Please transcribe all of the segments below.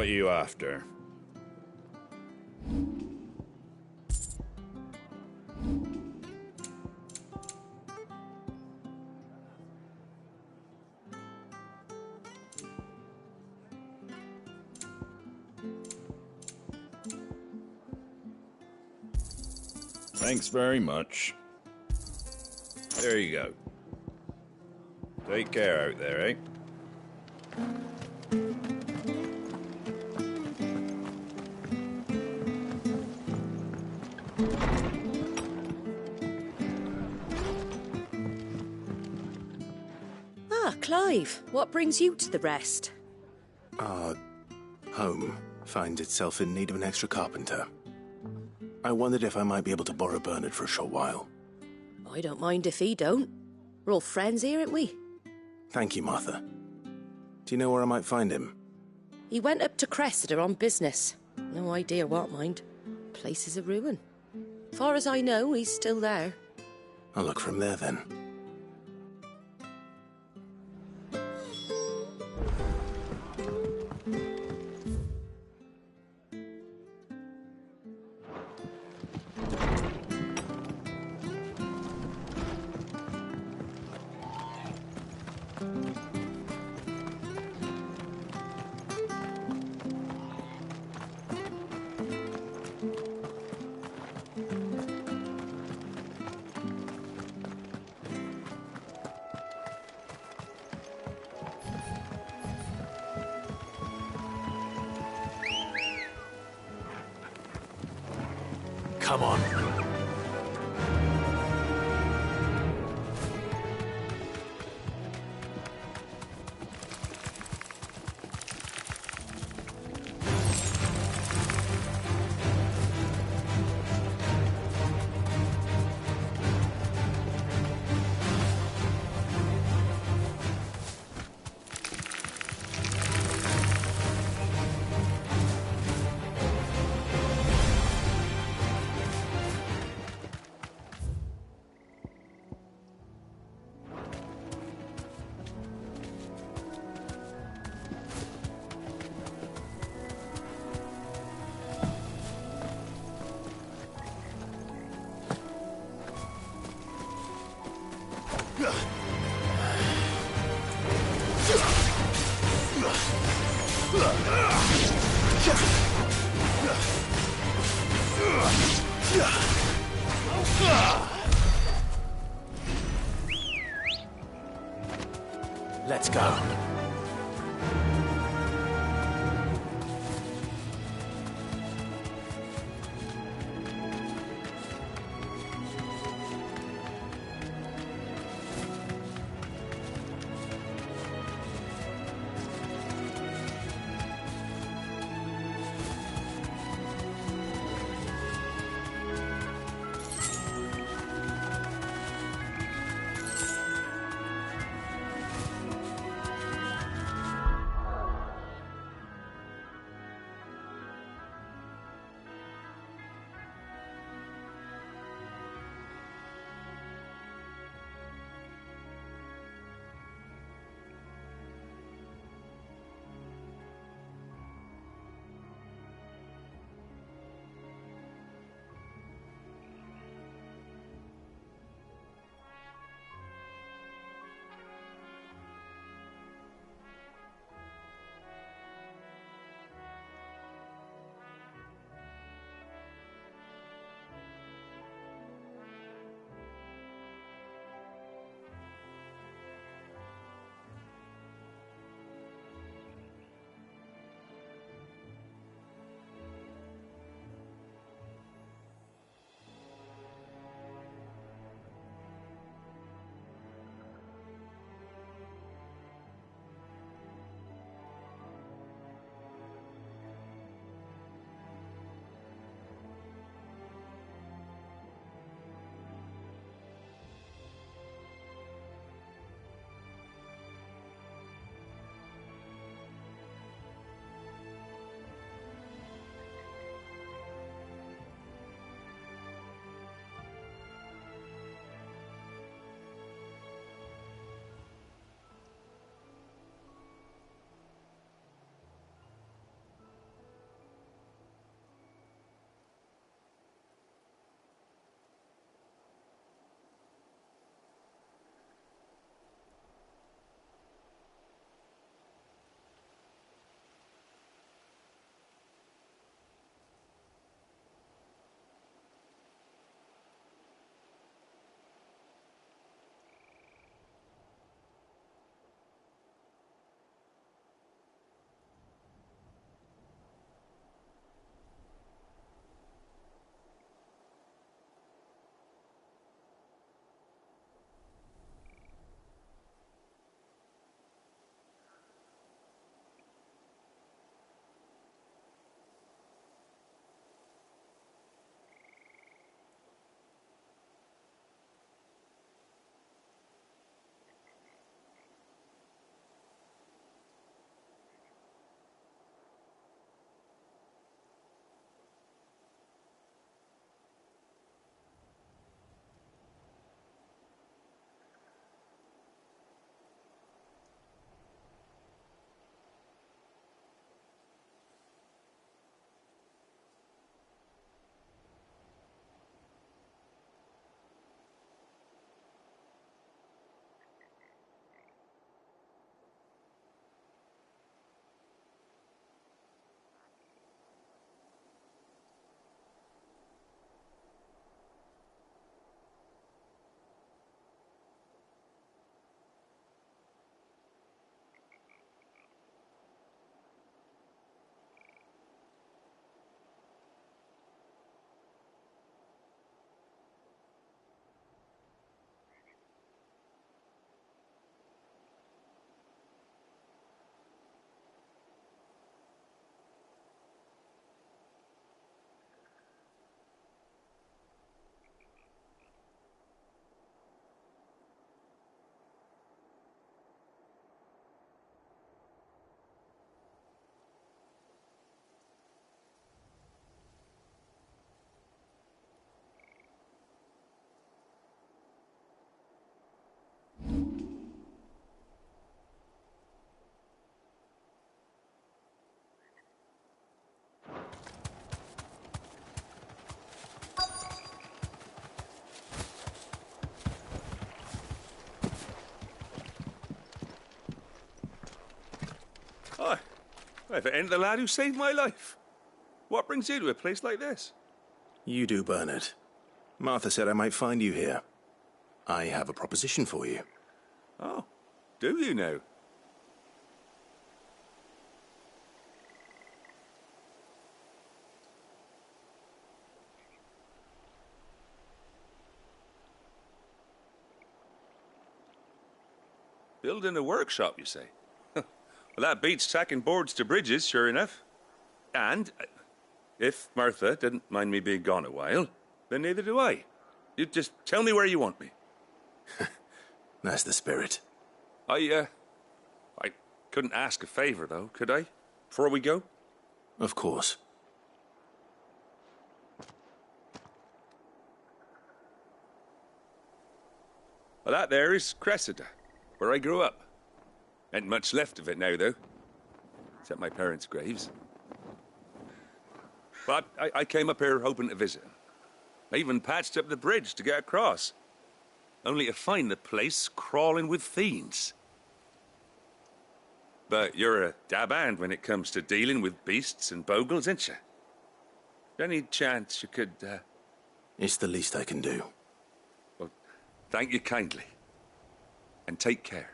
What are you after? Thanks very much. There you go. Take care out there, eh? Ah, Clive, what brings you to the rest? Our home finds itself in need of an extra carpenter. I wondered if I might be able to borrow Bernard for a short while. I don't mind if he don't. We're all friends here, aren't we? Thank you, Martha. Do you know where I might find him? He went up to Cressida on business. No idea what, mind. Place is a ruin. Far as I know, he's still there. I'll look from there then. Come on. If it ain't the lad who saved my life. What brings you to a place like this? You do, Bernard. Martha said I might find you here. I have a proposition for you. Oh, do you now? Building a workshop, you say? Well, that beats tacking boards to bridges, sure enough. And if Martha didn't mind me being gone a while, then neither do I. You just tell me where you want me. That's the spirit. I couldn't ask a favor, though, could I? Before we go? Of course. Well, that there is Cressida, where I grew up. Ain't much left of it now, though. Except my parents' graves. But I came up here hoping to visit. I even patched up the bridge to get across. Only to find the place crawling with fiends. But you're a dab hand when it comes to dealing with beasts and bogles, ain't you? Any chance you could, It's the least I can do. Well, thank you kindly. And take care.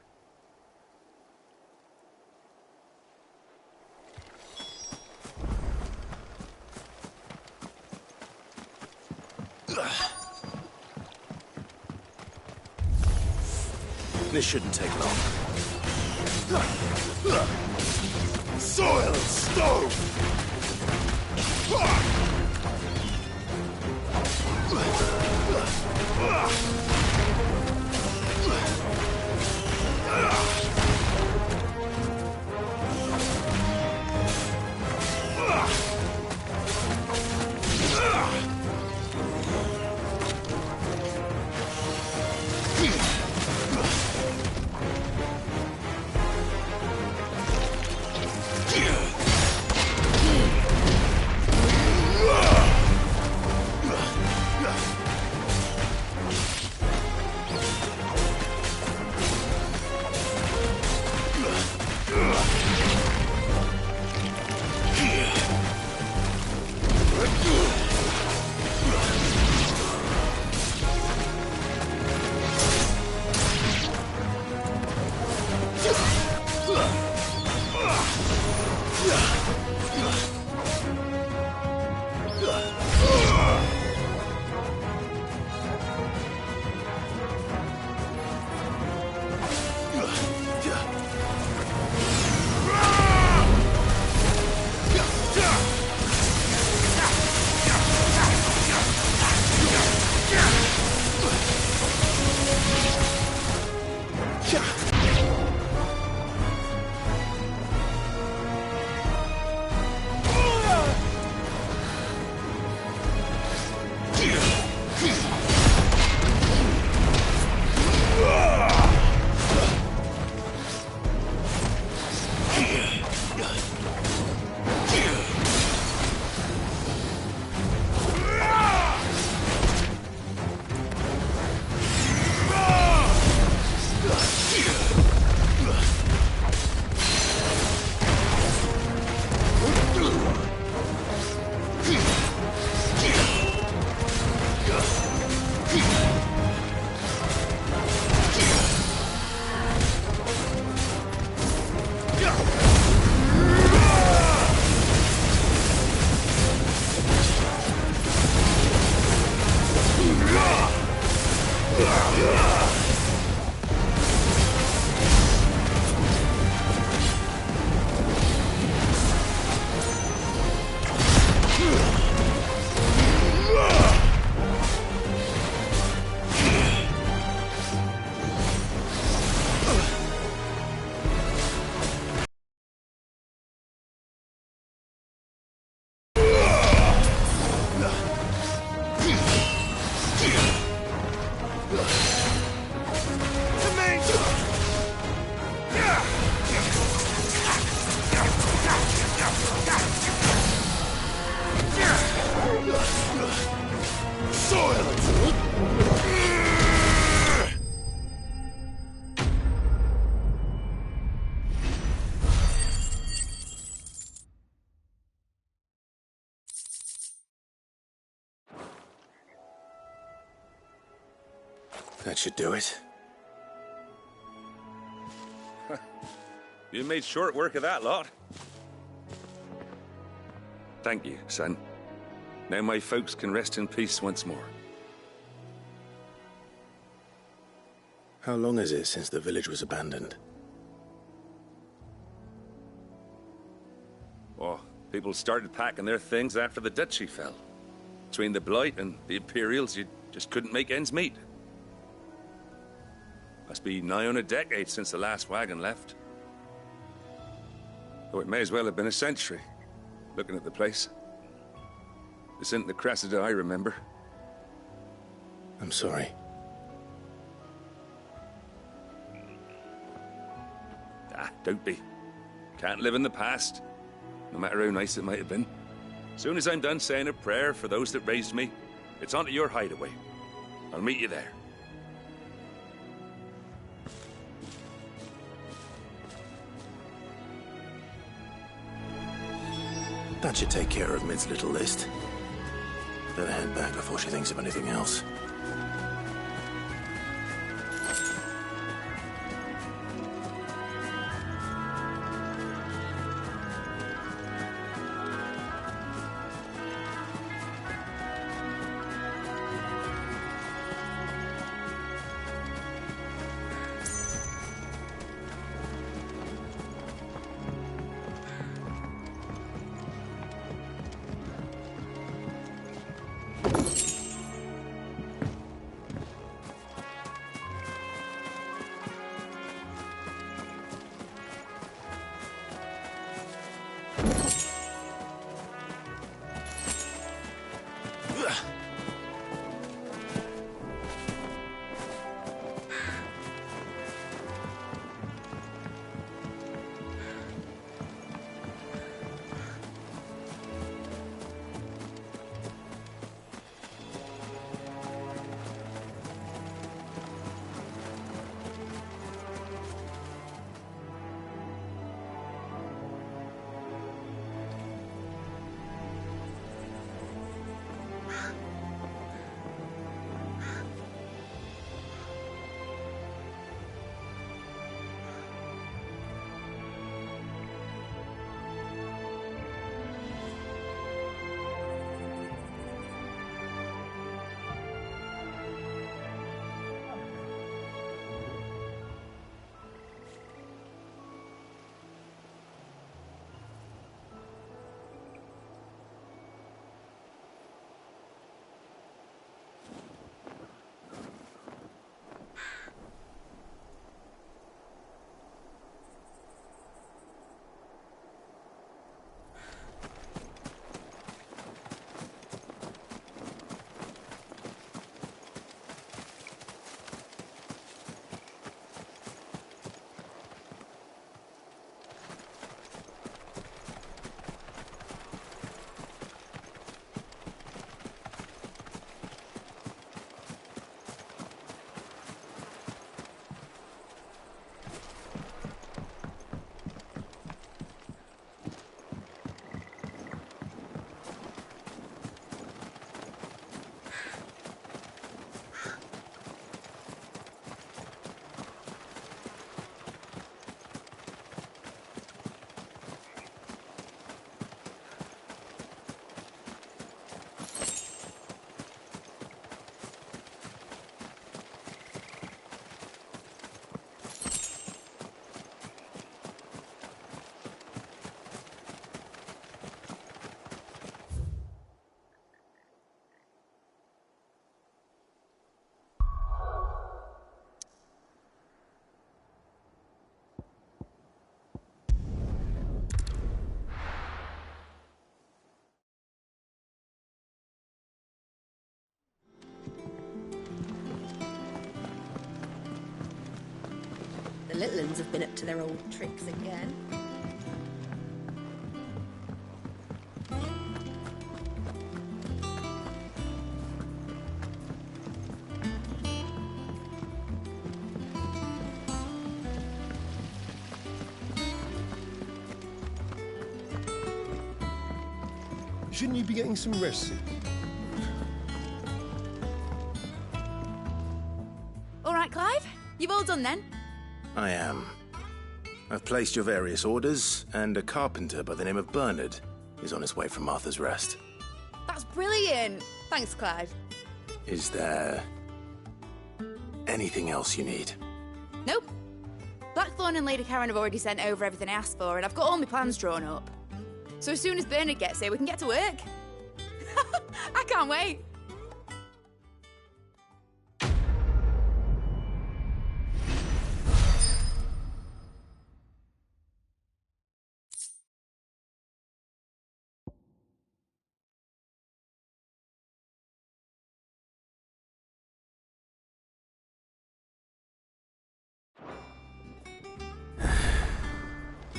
This shouldn't take long. Soil and stone! That should do it. You made short work of that lot. Thank you, son. Now my folks can rest in peace once more. How long is it since the village was abandoned? Oh, people started packing their things after the duchy fell. Between the Blight and the Imperials, you just couldn't make ends meet. Must be nigh on a decade since the last wagon left. Though it may as well have been a century, looking at the place. This isn't the Cressida I remember. I'm sorry. Ah, don't be. Can't live in the past, no matter how nice it might have been. Soon as I'm done saying a prayer for those that raised me, it's on to your hideaway. I'll meet you there. That should take care of Mid's little list. Better head back before she thinks of anything else. The little uns have been up to their old tricks again. Shouldn't you be getting some rest soon? You've all done then? I am. I've placed your various orders, and a carpenter by the name of Bernard is on his way from Martha's Rest. That's brilliant! Thanks, Clive. Is there anything else you need? Nope. Blackthorn and Lady Karen have already sent over everything I asked for, and I've got all my plans drawn up. So as soon as Bernard gets here, we can get to work. I can't wait.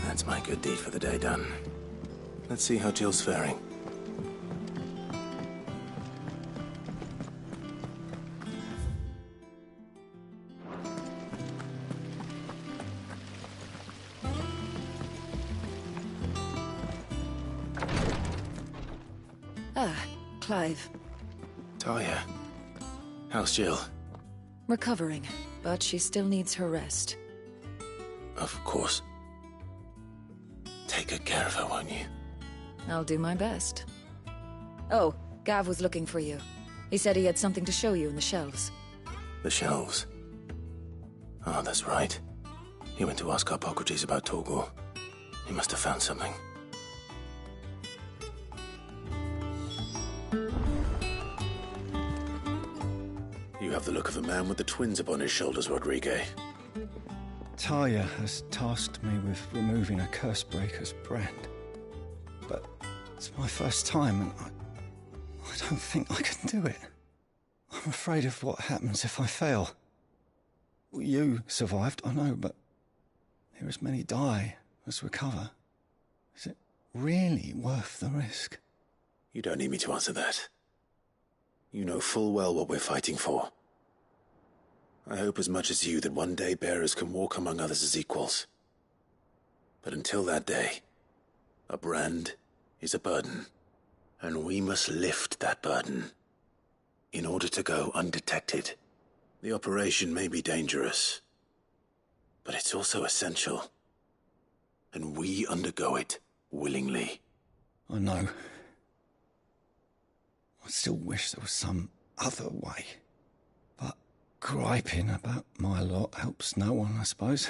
That's my good deed for the day done. Let's see how Jill's faring. Ah, Clive. Talia, how's Jill? Recovering, but she still needs her rest. Of course. Take good care of her, won't you? I'll do my best. Oh, Gav was looking for you. He said he had something to show you in the shelves. The shelves. Oh, that's right. He went to ask Hippocrates about Torgor. He must have found something. You have the look of a man with the twins upon his shoulders, Rodrigue. Talia has tasked me with removing a Cursebreaker's brand. But it's my first time, and I don't think I can do it. I'm afraid of what happens if I fail. You survived, I know, but here as many die as recover. Is it really worth the risk? You don't need me to answer that. You know full well what we're fighting for. I hope as much as you that one day bearers can walk among others as equals. But until that day, a brand is a burden, and we must lift that burden in order to go undetected. The operation may be dangerous, but it's also essential, and we undergo it willingly. I know. I still wish there was some other way. But griping about my lot helps no one, I suppose.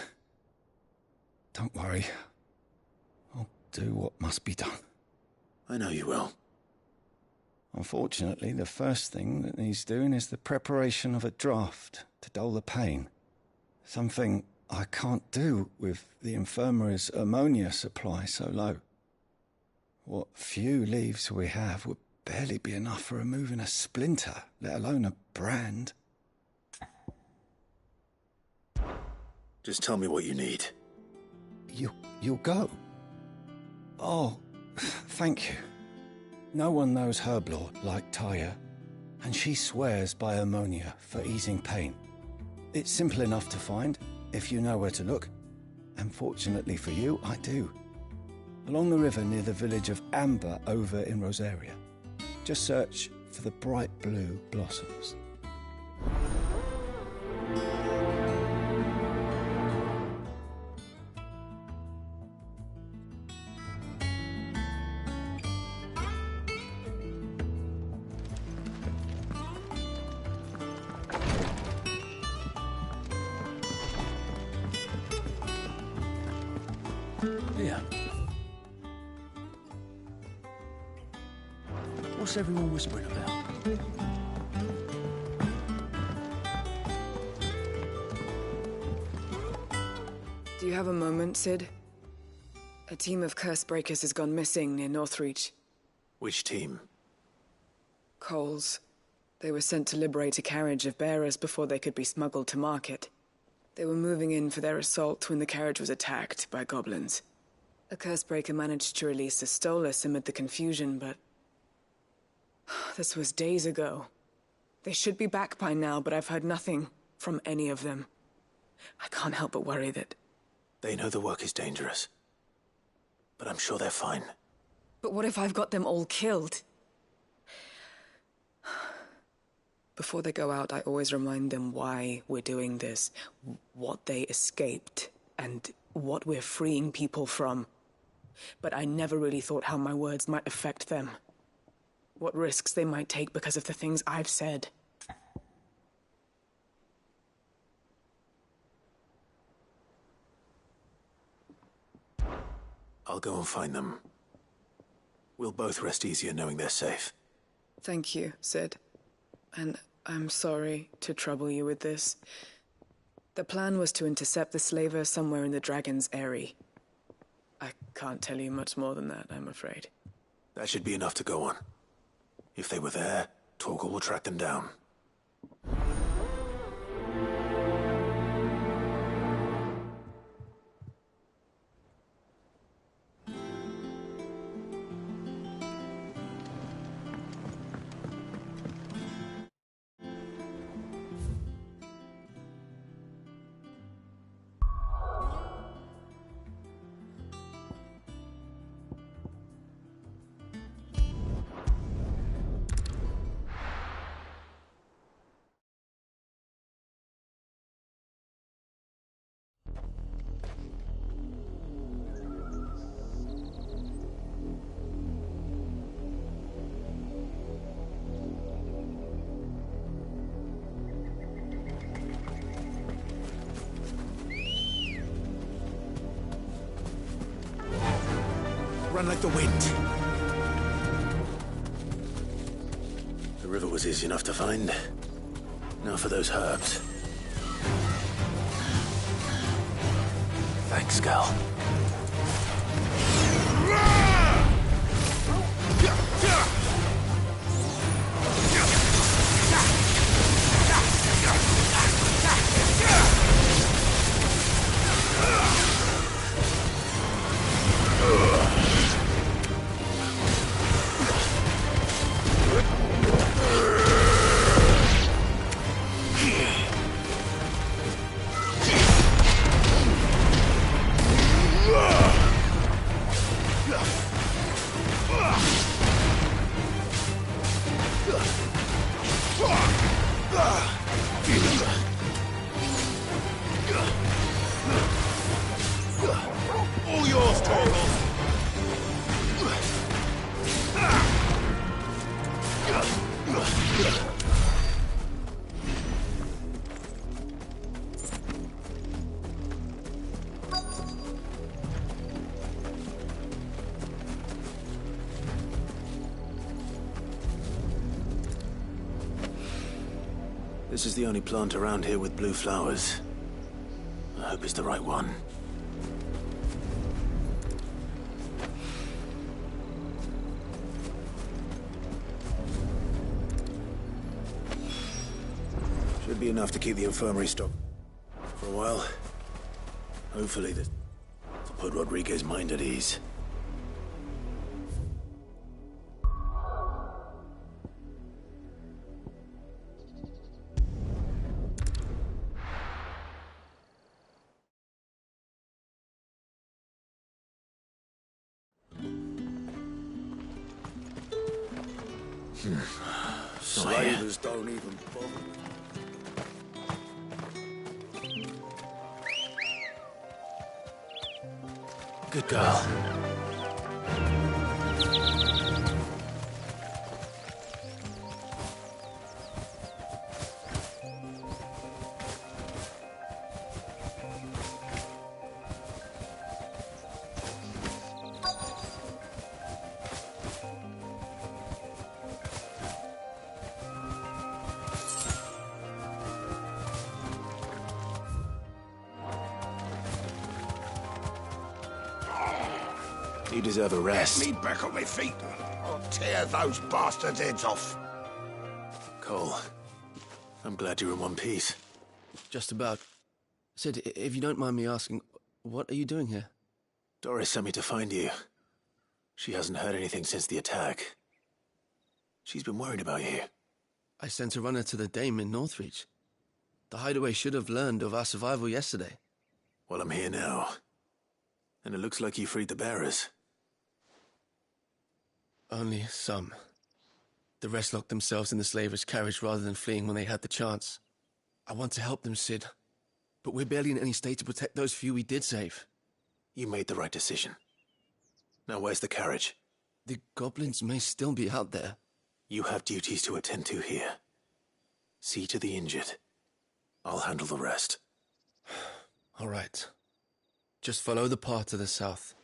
Don't worry. I'll do what must be done. I know you will. Unfortunately, the first thing that needs doing is the preparation of a draft to dull the pain. Something I can't do with the infirmary's ammonia supply so low. What few leaves we have would barely be enough for removing a splinter, let alone a brand. Just tell me what you need. You'll go? Oh, thank you. No one knows herblore like Talia, and she swears by ammonia for easing pain. It's simple enough to find, if you know where to look. And fortunately for you, I do. Along the river near the village of Amber over in Rosaria. Just search for the bright blue blossoms. Yeah. What's everyone whispering about? Do you have a moment, Sid? A team of Cursebreakers has gone missing near Northreach. Which team? Coles. They were sent to liberate a carriage of bearers before they could be smuggled to market. They were moving in for their assault when the carriage was attacked by goblins. A Cursebreaker managed to release a Stolas amid the confusion, but... this was days ago. They should be back by now, but I've heard nothing from any of them. I can't help but worry that... They know the work is dangerous, but I'm sure they're fine. But what if I've got them all killed? Before they go out, I always remind them why we're doing this, what they escaped, and what we're freeing people from. But I never really thought how my words might affect them. What risks they might take because of the things I've said. I'll go and find them. We'll both rest easier knowing they're safe. Thank you, Sid. And I'm sorry to trouble you with this. The plan was to intercept the slaver somewhere in the Dragon's Eyrie. I can't tell you much more than that, I'm afraid. That should be enough to go on. If they were there, Torgal will track them down. Run like the wind. The river was easy enough to find. Now for those herbs. Thanks, Gal. All yours, Torgal. This is the only plant around here with blue flowers. I hope it's the right one. Should be enough to keep the infirmary stocked for a while. Hopefully this will put Rodriguez's mind at ease. Slavers don't even bother. Good girl. You deserve a rest. Get me back on my feet. I'll tear those bastards' heads off. Cole, I'm glad you're in one piece. Just about. Sid, if you don't mind me asking, what are you doing here? Doris sent me to find you. She hasn't heard anything since the attack. She's been worried about you. I sent a runner to the Dame in Northreach. The hideaway should have learned of our survival yesterday. Well, I'm here now. And it looks like you freed the bearers. Only some. The rest locked themselves in the slaver's carriage rather than fleeing when they had the chance. I want to help them, Cid, but we're barely in any state to protect those few we did save. You made the right decision. Now where's the carriage? The goblins may still be out there. You have duties to attend to here. See to the injured. I'll handle the rest. All right. Just follow the path to the south.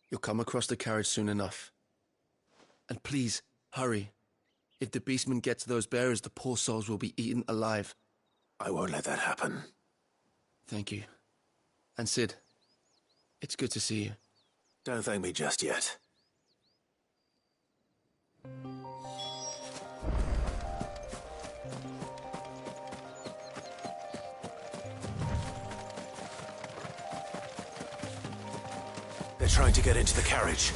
You'll come across the carriage soon enough. And please, hurry. If the beastmen get to those bearers, the poor souls will be eaten alive. I won't let that happen. Thank you. And Cid, it's good to see you. Don't thank me just yet. They're trying to get into the carriage.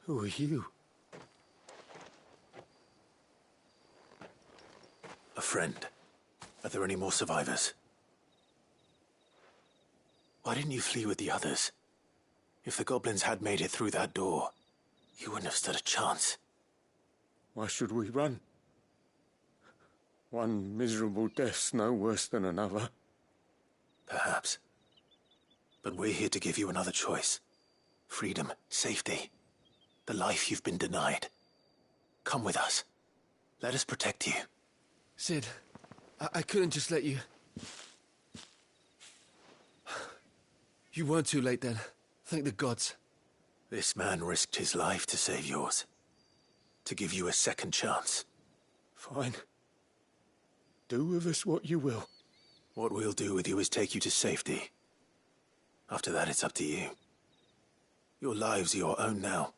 Who are you? A friend. Are there any more survivors? Why didn't you flee with the others? If the goblins had made it through that door, you wouldn't have stood a chance. Why should we run? One miserable death's no worse than another. Perhaps. But we're here to give you another choice. Freedom, safety. The life you've been denied. Come with us. Let us protect you. Cid, I couldn't just let you... You weren't too late then. Thank the gods. This man risked his life to save yours. To give you a second chance. Fine. Do with us what you will. What we'll do with you is take you to safety. After that, it's up to you. Your lives are your own now.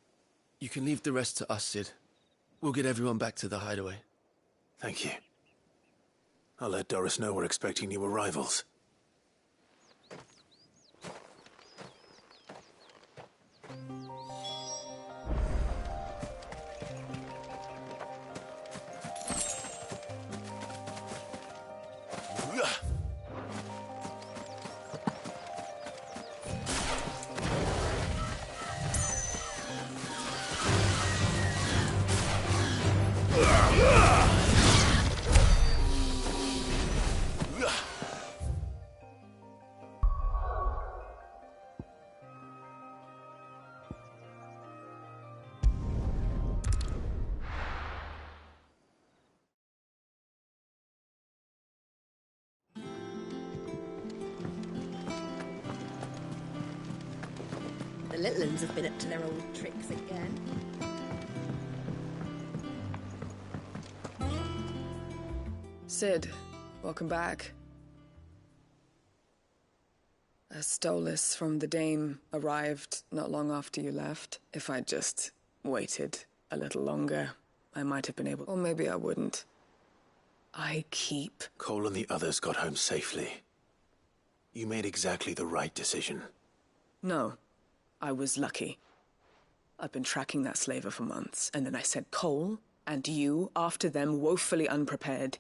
You can leave the rest to us, Cid. We'll get everyone back to the hideaway. Thank you. I'll let Doris know we're expecting new arrivals. The little uns have been up to their old tricks again. Cid, welcome back. A Stolas from the Dame arrived not long after you left. If I'd just waited a little longer, I might have been able... Or maybe I wouldn't. I keep... Cole and the others got home safely. You made exactly the right decision. No, I was lucky. I've been tracking that slaver for months, and then I sent Cole and you after them, woefully unprepared.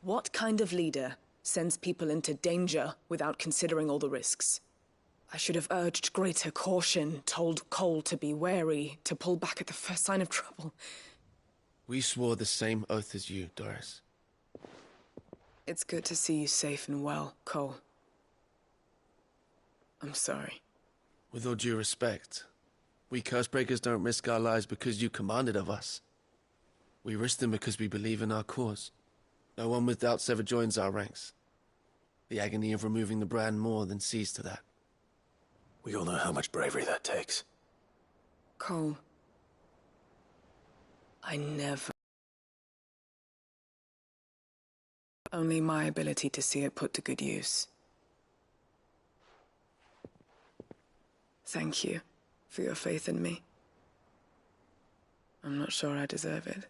What kind of leader sends people into danger without considering all the risks? I should have urged greater caution, told Cole to be wary, to pull back at the first sign of trouble. We swore the same oath as you, Doris. It's good to see you safe and well, Cole. I'm sorry. With all due respect, we Cursebreakers don't risk our lives because you commanded of us. We risk them because we believe in our cause. No one with doubts ever joins our ranks. The agony of removing the brand more than sees to that. We all know how much bravery that takes. Cole, I never... Only my ability to see it put to good use. Thank you for your faith in me. I'm not sure I deserve it.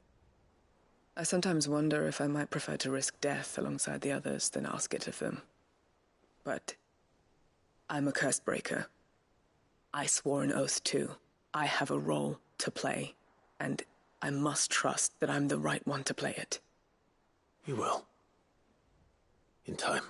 I sometimes wonder if I might prefer to risk death alongside the others than ask it of them. But I'm a Cursebreaker. I swore an oath too. I have a role to play, and I must trust that I'm the right one to play it. You will. In time.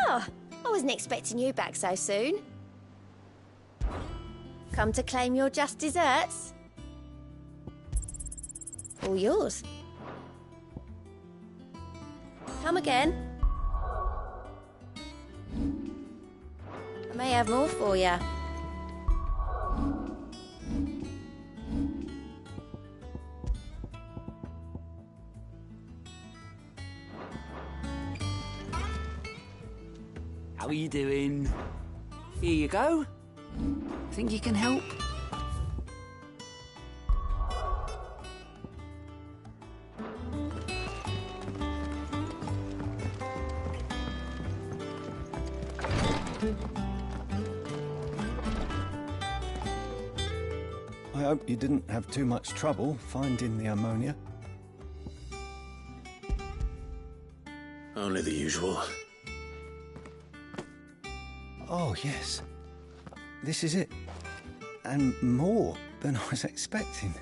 Oh, I wasn't expecting you back so soon. Come to claim your just desserts? All yours. Come again. I may have more for you. How are you doing? Here you go. Think you can help? I hope you didn't have too much trouble finding the ammonia. Only the usual. Oh, yes. This is it. And more than I was expecting.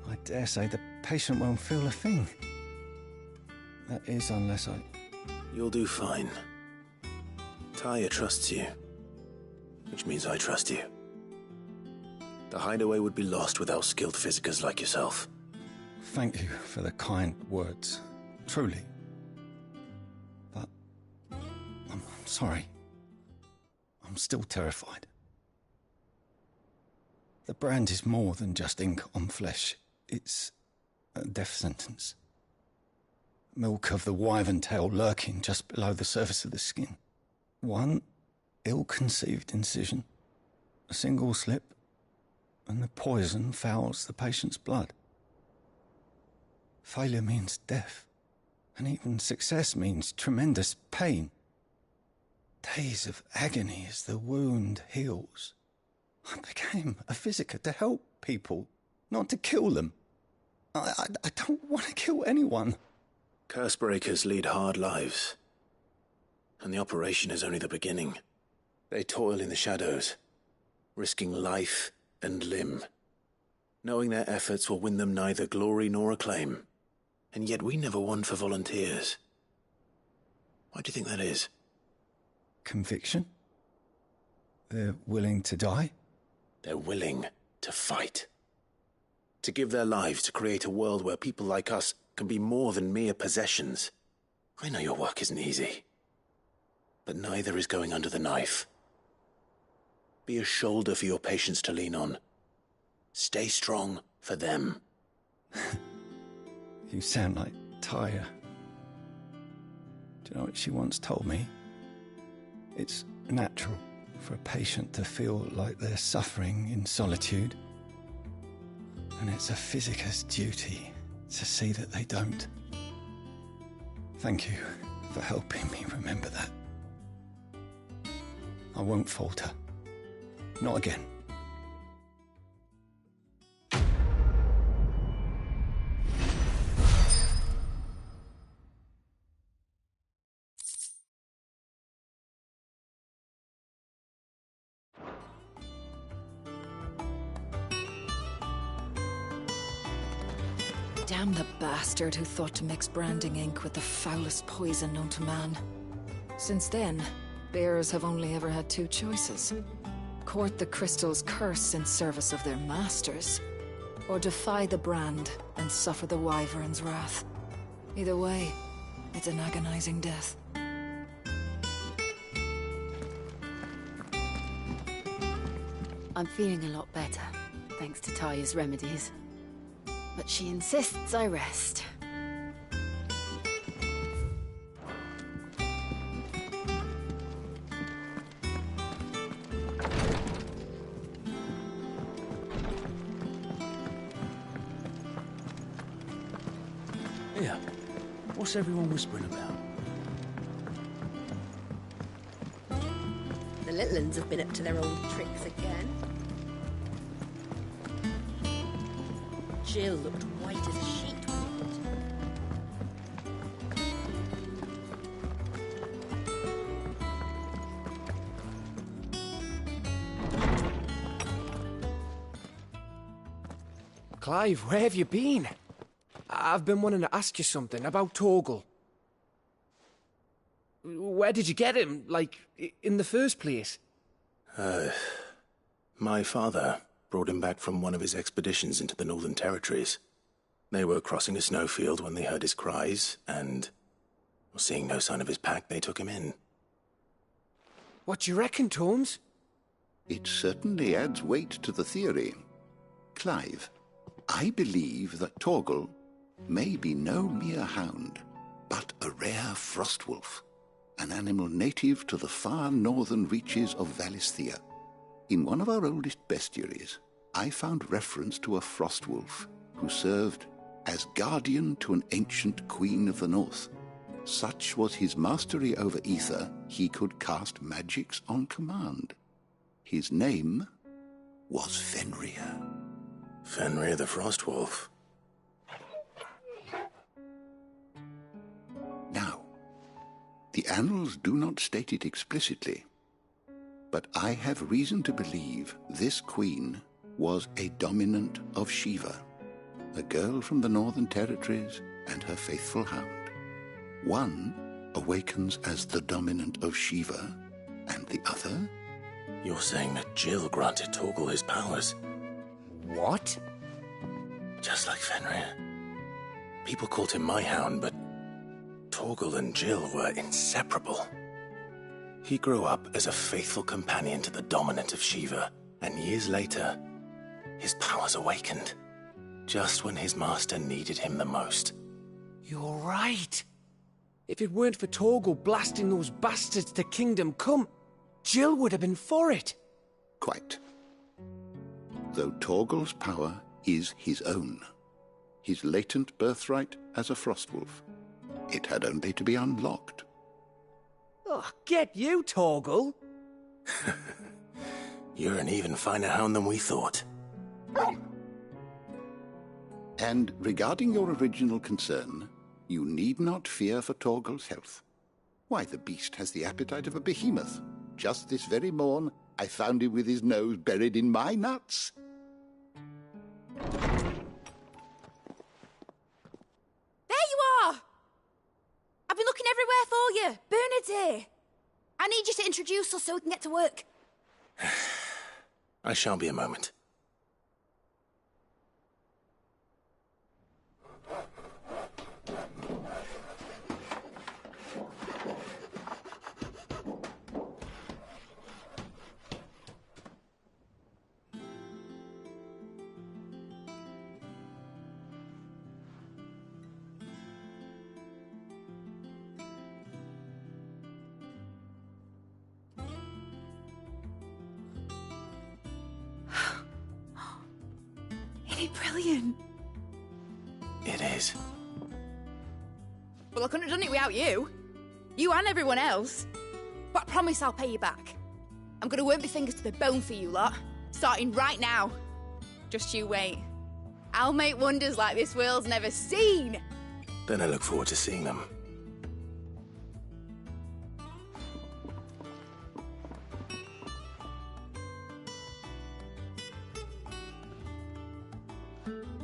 I dare say the patient won't feel a thing. That is, unless I... You'll do fine. Tyre trusts you. Which means I trust you. The hideaway would be lost without skilled physicers like yourself. Thank you for the kind words. Truly. But... I'm sorry. I'm still terrified. The brand is more than just ink on flesh. It's a death sentence. Milk of the wyvern tail lurking just below the surface of the skin. One ill-conceived incision, a single slip, and the poison fouls the patient's blood. Failure means death, and even success means tremendous pain. Days of agony as the wound heals. I became a physiker to help people, not to kill them. I don't want to kill anyone. Cursebreakers lead hard lives. And the operation is only the beginning. They toil in the shadows, risking life and limb, knowing their efforts will win them neither glory nor acclaim. And yet we never won for volunteers. Why do you think that is? Conviction? They're willing to die? They're willing to fight. To give their lives to create a world where people like us can be more than mere possessions. I know your work isn't easy. But neither is going under the knife. Be a shoulder for your patients to lean on. Stay strong for them. You sound like Tyre. Do you know what she once told me? It's natural for a patient to feel like they're suffering in solitude. And it's a physicist's duty to see that they don't. Thank you for helping me remember that. I won't falter. Not again. Damn the bastard who thought to mix branding ink with the foulest poison known to man. Since then, bearers have only ever had two choices. Court the crystal's curse in service of their masters, or defy the brand and suffer the wyvern's wrath. Either way, it's an agonizing death. I'm feeling a lot better, thanks to Taya's remedies. But she insists I rest. Here, what's everyone whispering about? The little uns have been up to their old tricks again. Jill looked white as a sheet. Clive, where have you been? I've been wanting to ask you something about Torgal. Where did you get him, like, in the first place? My father brought him back from one of his expeditions into the Northern Territories. They were crossing a snowfield when they heard his cries, and, seeing no sign of his pack, they took him in. What do you reckon, Tomes? It certainly adds weight to the theory. Clive, I believe that Torgal may be no mere hound, but a rare frostwolf, an animal native to the far northern reaches of Valisthea. In one of our oldest bestiaries, I found reference to a frostwolf who served as guardian to an ancient queen of the north. Such was his mastery over ether, he could cast magics on command. His name was Fenrir. Fenrir the Frostwolf. Now, the annals do not state it explicitly, but I have reason to believe this queen was a dominant of Shiva, a girl from the Northern Territories and her faithful hound. One awakens as the dominant of Shiva, and the other? You're saying that Jill granted Torgal his powers? What? Just like Fenrir. People called him my hound, but Torgal and Jill were inseparable. He grew up as a faithful companion to the dominant of Shiva, and years later, his powers awakened, just when his master needed him the most. You're right. If it weren't for Torgal blasting those bastards to Kingdom Come, Jill would have been for it. Quite. Though Torgal's power is his own, his latent birthright as a frostwolf, it had only to be unlocked. Oh, get you, Torgal! You're an even finer hound than we thought. And regarding your original concern, you need not fear for Torgal's health. Why, the beast has the appetite of a behemoth. Just this very morn, I found him with his nose buried in my nuts. There you are! I've been looking everywhere for you. Bernard's here. I need you to introduce us so we can get to work. I shall be a moment. brilliant. It is. Well, I couldn't have done it without you. You and everyone else. But I promise I'll pay you back. I'm gonna work my fingers to the bone for you lot, starting right now. Just you wait. I'll make wonders like this world's never seen. Then I look forward to seeing them.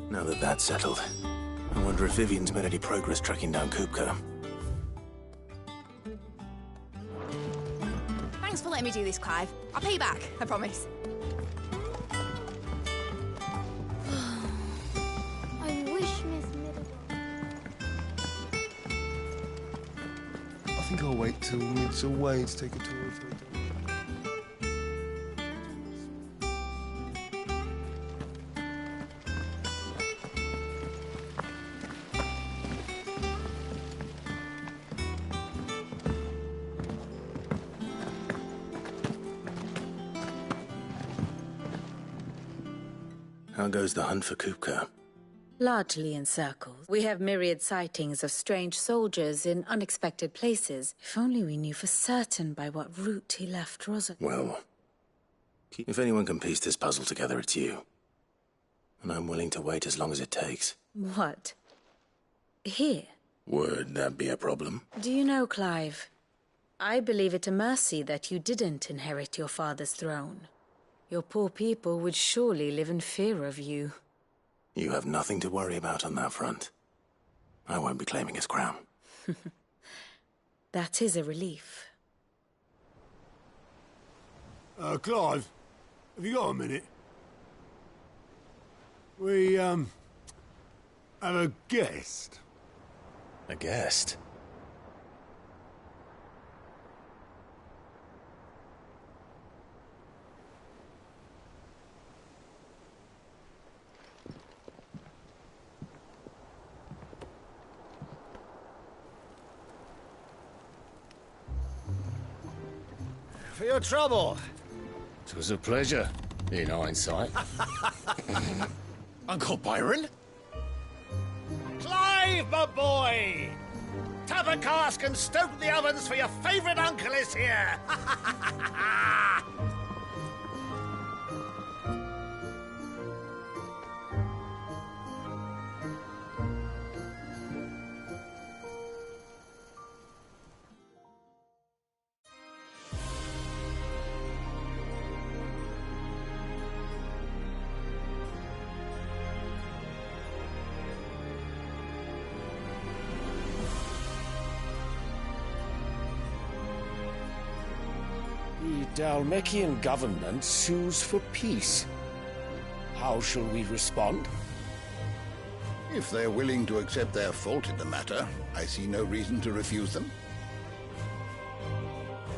Now that that's settled, I wonder if Vivian's made any progress tracking down Kupka. Thanks for letting me do this, Clive. I'll pay you back, I promise. I wish Miss Middleton... I think I'll wait till Mid's away to take a tour of her. How goes the hunt for Kupka? Largely in circles. We have myriad sightings of strange soldiers in unexpected places. If only we knew for certain by what route he left Rosa. Well, if anyone can piece this puzzle together, it's you. And I'm willing to wait as long as it takes. What? Here? Would that be a problem? Do you know, Clive, I believe it a mercy that you didn't inherit your father's throne. Your poor people would surely live in fear of you. You have nothing to worry about on that front. I won't be claiming his crown. That is a relief. Clive, have you got a minute? We, have a guest. A guest? For your trouble. It was a pleasure, in hindsight. Uncle Byron? Clive, my boy! Tap a cask and stoke the ovens, for your favourite uncle is here! The Dalmekian government sues for peace. How shall we respond? If they're willing to accept their fault in the matter, I see no reason to refuse them.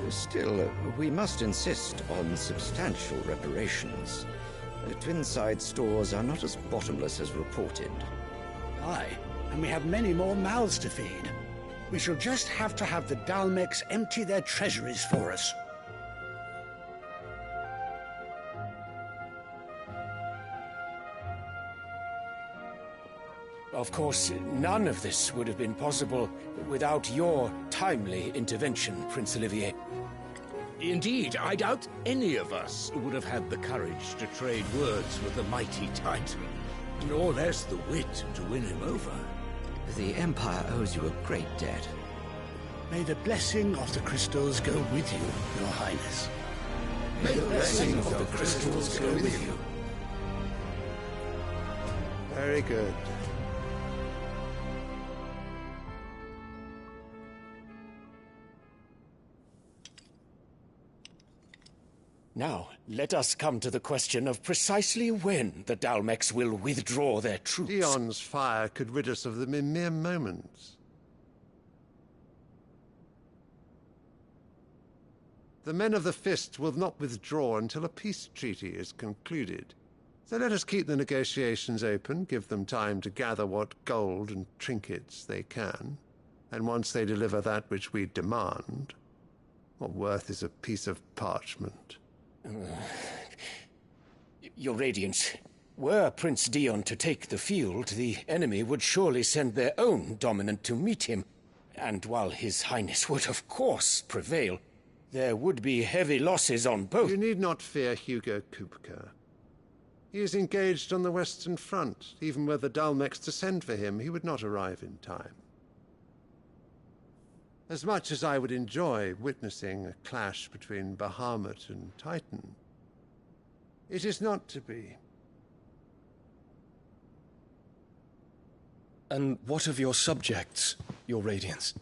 Still, we must insist on substantial reparations. Twinside stores are not as bottomless as reported. Aye, and we have many more mouths to feed. We shall just have to have the Dalmeks empty their treasuries for us. Of course, none of this would have been possible without your timely intervention, Prince Olivier. Indeed, I doubt any of us would have had the courage to trade words with the mighty Titan, nor less the wit to win him over. The Empire owes you a great debt. May the blessing of the crystals go with you, Your Highness. May the blessing of the crystals go with you. Very good. Now, let us come to the question of precisely when the Dalmeks will withdraw their troops. Dion's fire could rid us of them in mere moments. The men of the Fist will not withdraw until a peace treaty is concluded. So let us keep the negotiations open, give them time to gather what gold and trinkets they can, and once they deliver that which we demand, what worth is a piece of parchment? Your Radiance, Were Prince Dion to take the field, the enemy would surely send their own dominant to meet him. And while His Highness would of course prevail, there would be heavy losses on both. You need not fear Hugo Kupka. He is engaged on the Western Front. Even were the Dalmex to send for him, he would not arrive in time. As much as I would enjoy witnessing a clash between Bahamut and Titan, it is not to be. And what of your subjects, your Radiance?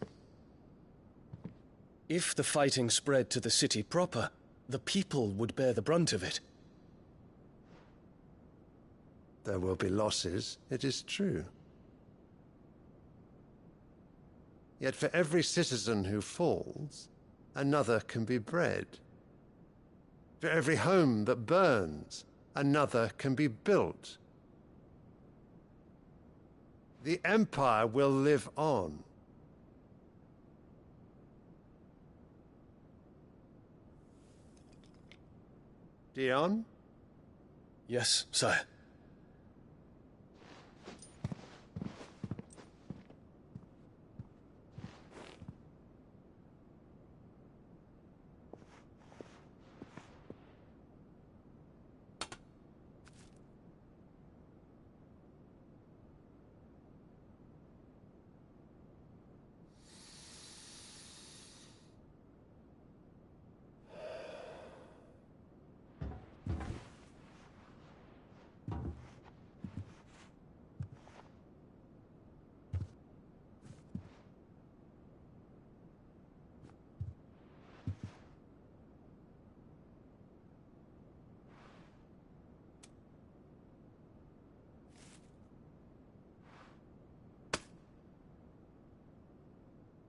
If the fighting spread to the city proper, the people would bear the brunt of it. There will be losses, it is true. Yet for every citizen who falls, another can be bred. For every home that burns, another can be built. The Empire will live on. Dion? Yes, sire.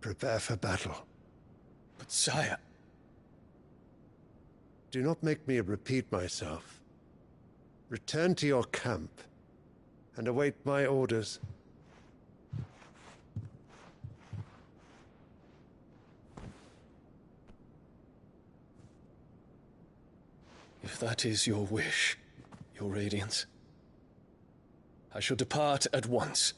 Prepare for battle. But sire... Do not make me repeat myself. Return to your camp and await my orders. If that is your wish, your Radiance, I shall depart at once.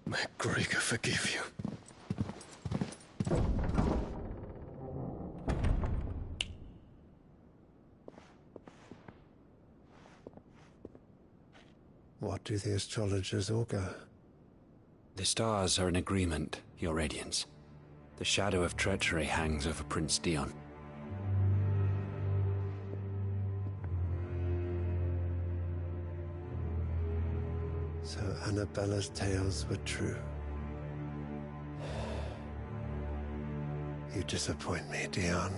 May Gregor forgive you. What do the astrologers augur? The stars are in agreement, Your Radiance. The shadow of treachery hangs over Prince Dion. So Annabella's tales were true. You disappoint me, Dion.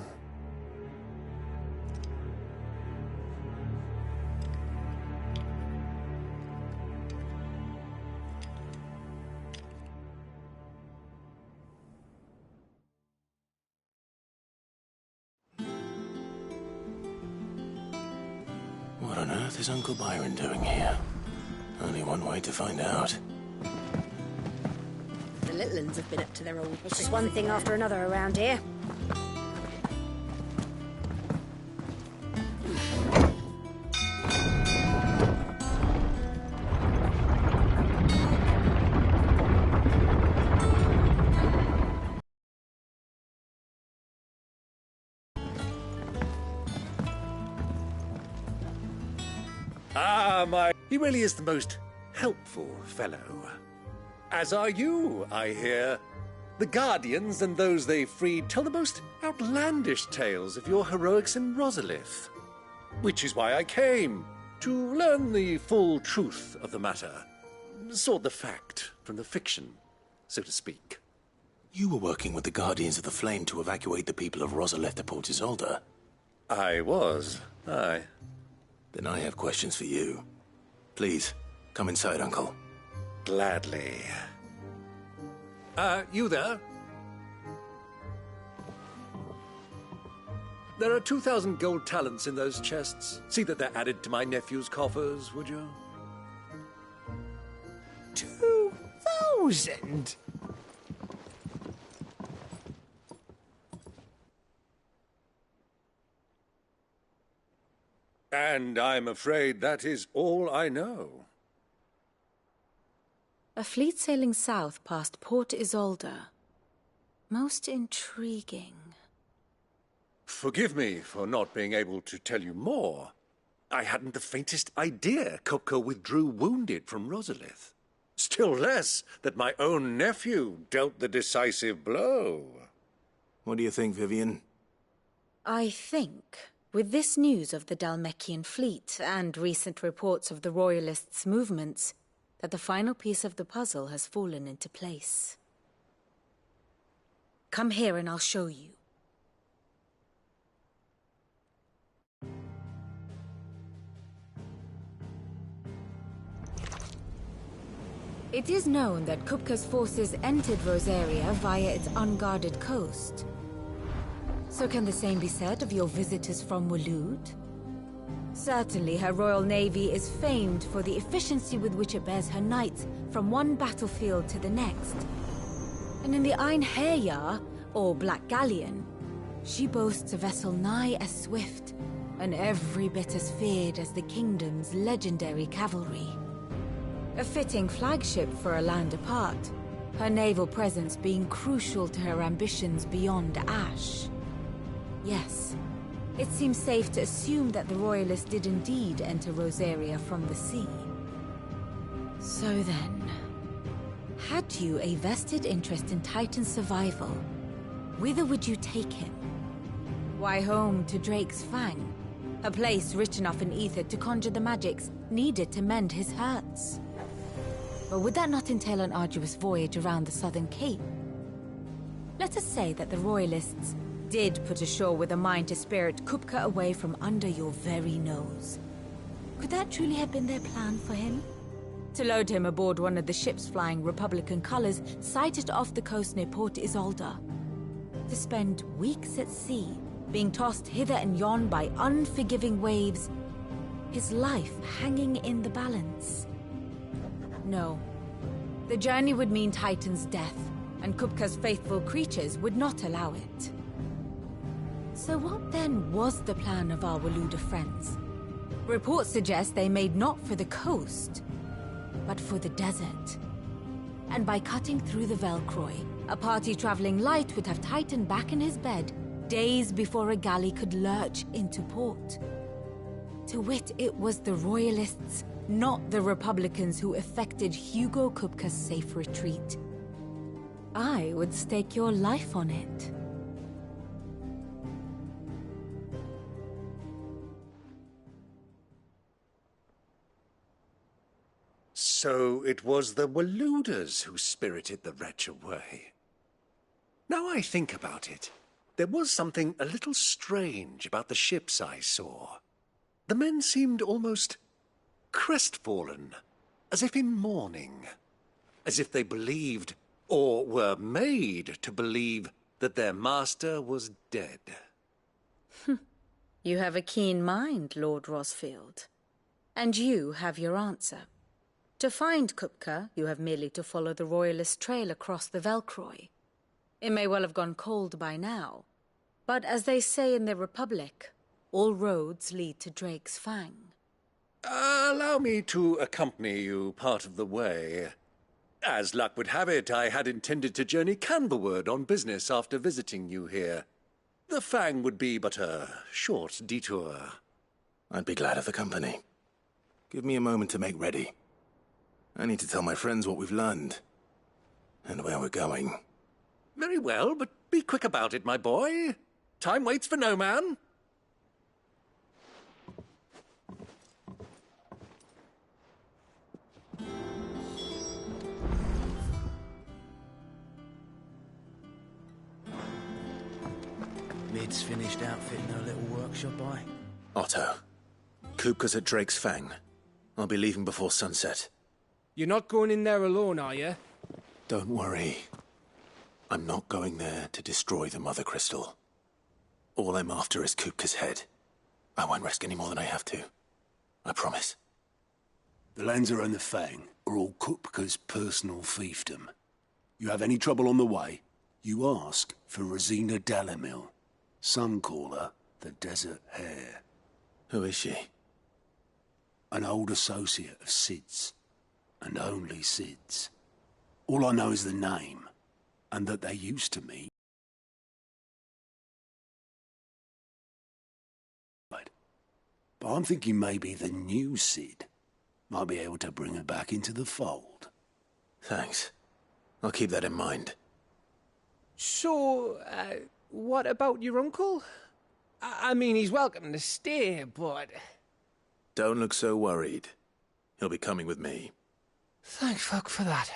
What on earth is Uncle Byron doing here? Only one way to find out. The little uns have been up to their old It's just one thing after another around here. Ah, my... He really is the most helpful fellow. As are you, I hear. The Guardians and those they freed tell the most outlandish tales of your heroics in Rosalith. Which is why I came, to learn the full truth of the matter. Sort the fact from the fiction, so to speak. You were working with the Guardians of the Flame to evacuate the people of Rosalith to Port Isolde. I was, aye. Then I have questions for you. Please, come inside, Uncle. Gladly. You there? There are 2,000 gold talents in those chests. See that they're added to my nephew's coffers, would you? 2,000? And I'm afraid that is all I know. A fleet sailing south past Port Isolde. Most intriguing. Forgive me for not being able to tell you more. I hadn't the faintest idea Kupka withdrew wounded from Rosalith. Still less that my own nephew dealt the decisive blow. What do you think, Vivian? I think, with this news of the Dhalmekian fleet and recent reports of the Royalists' movements, that the final piece of the puzzle has fallen into place. Come here and I'll show you. It is known that Kupka's forces entered Rosaria via its unguarded coast. So can the same be said of your visitors from Waloed? Certainly her Royal Navy is famed for the efficiency with which it bears her knights from one battlefield to the next. And in the Einherjar, or Black Galleon, she boasts a vessel nigh as swift, and every bit as feared as the kingdom's legendary cavalry. A fitting flagship for a land apart, her naval presence being crucial to her ambitions beyond Ash. Yes, it seems safe to assume that the Royalists did indeed enter Rosaria from the sea. So then, had you a vested interest in Titan's survival, whither would you take him? Why, home to Drake's Fang, a place rich enough in ether to conjure the magics needed to mend his hurts. Or would that not entail an arduous voyage around the southern cape? Let us say that the Royalists did put ashore with a mind to spirit Kupka away from under your very nose. Could that truly have been their plan for him? To load him aboard one of the ships flying Republican colors sighted off the coast near Port Isolde? To spend weeks at sea, being tossed hither and yon by unforgiving waves, his life hanging in the balance? No. The journey would mean Titan's death, and Kupka's faithful creatures would not allow it. So what then was the plan of our Waluda friends? Reports suggest they made not for the coast, but for the desert. And by cutting through the Velcroy, a party traveling light would have Titan back in his bed days before a galley could lurch into port. To wit, it was the Royalists, not the Republicans, who effected Hugo Kupka's safe retreat. I would stake your life on it. So it was the Waludas who spirited the wretch away. Now I think about it, there was something a little strange about the ships I saw. The men seemed almost crestfallen, as if in mourning, as if they believed, or were made to believe, that their master was dead. You have a keen mind, Lord Rosfield. And you have your answer. To find Kupka, you have merely to follow the Royalist trail across the Velcroy. It may well have gone cold by now, but as they say in the Republic, all roads lead to Drake's Fang. Allow me to accompany you part of the way. As luck would have it, I had intended to journey Canberward on business after visiting you here. The Fang would be but a short detour. I'd be glad of the company. Give me a moment to make ready. I need to tell my friends what we've learned, and where we're going. Very well, but be quick about it, my boy. Time waits for no man. Mid's finished outfitting her little workshop, Otto, Kupka's at Drake's Fang. I'll be leaving before sunset. You're not going in there alone, are you? Don't worry. I'm not going there to destroy the Mother Crystal. All I'm after is Kupka's head. I won't risk any more than I have to. I promise. The Lancer and the Fang are all Kupka's personal fiefdom. You have any trouble on the way, you ask for Rosina Dalamil. Some call her the Desert Hare. Who is she? An old associate of Sid's, and only Sid's. All I know is the name, and that they used to meet. But I'm thinking maybe the new Sid might be able to bring her back into the fold. Thanks. I'll keep that in mind. So, what about your uncle? I mean, he's welcome to stay, but... Don't look so worried. He'll be coming with me. Thank fuck for that.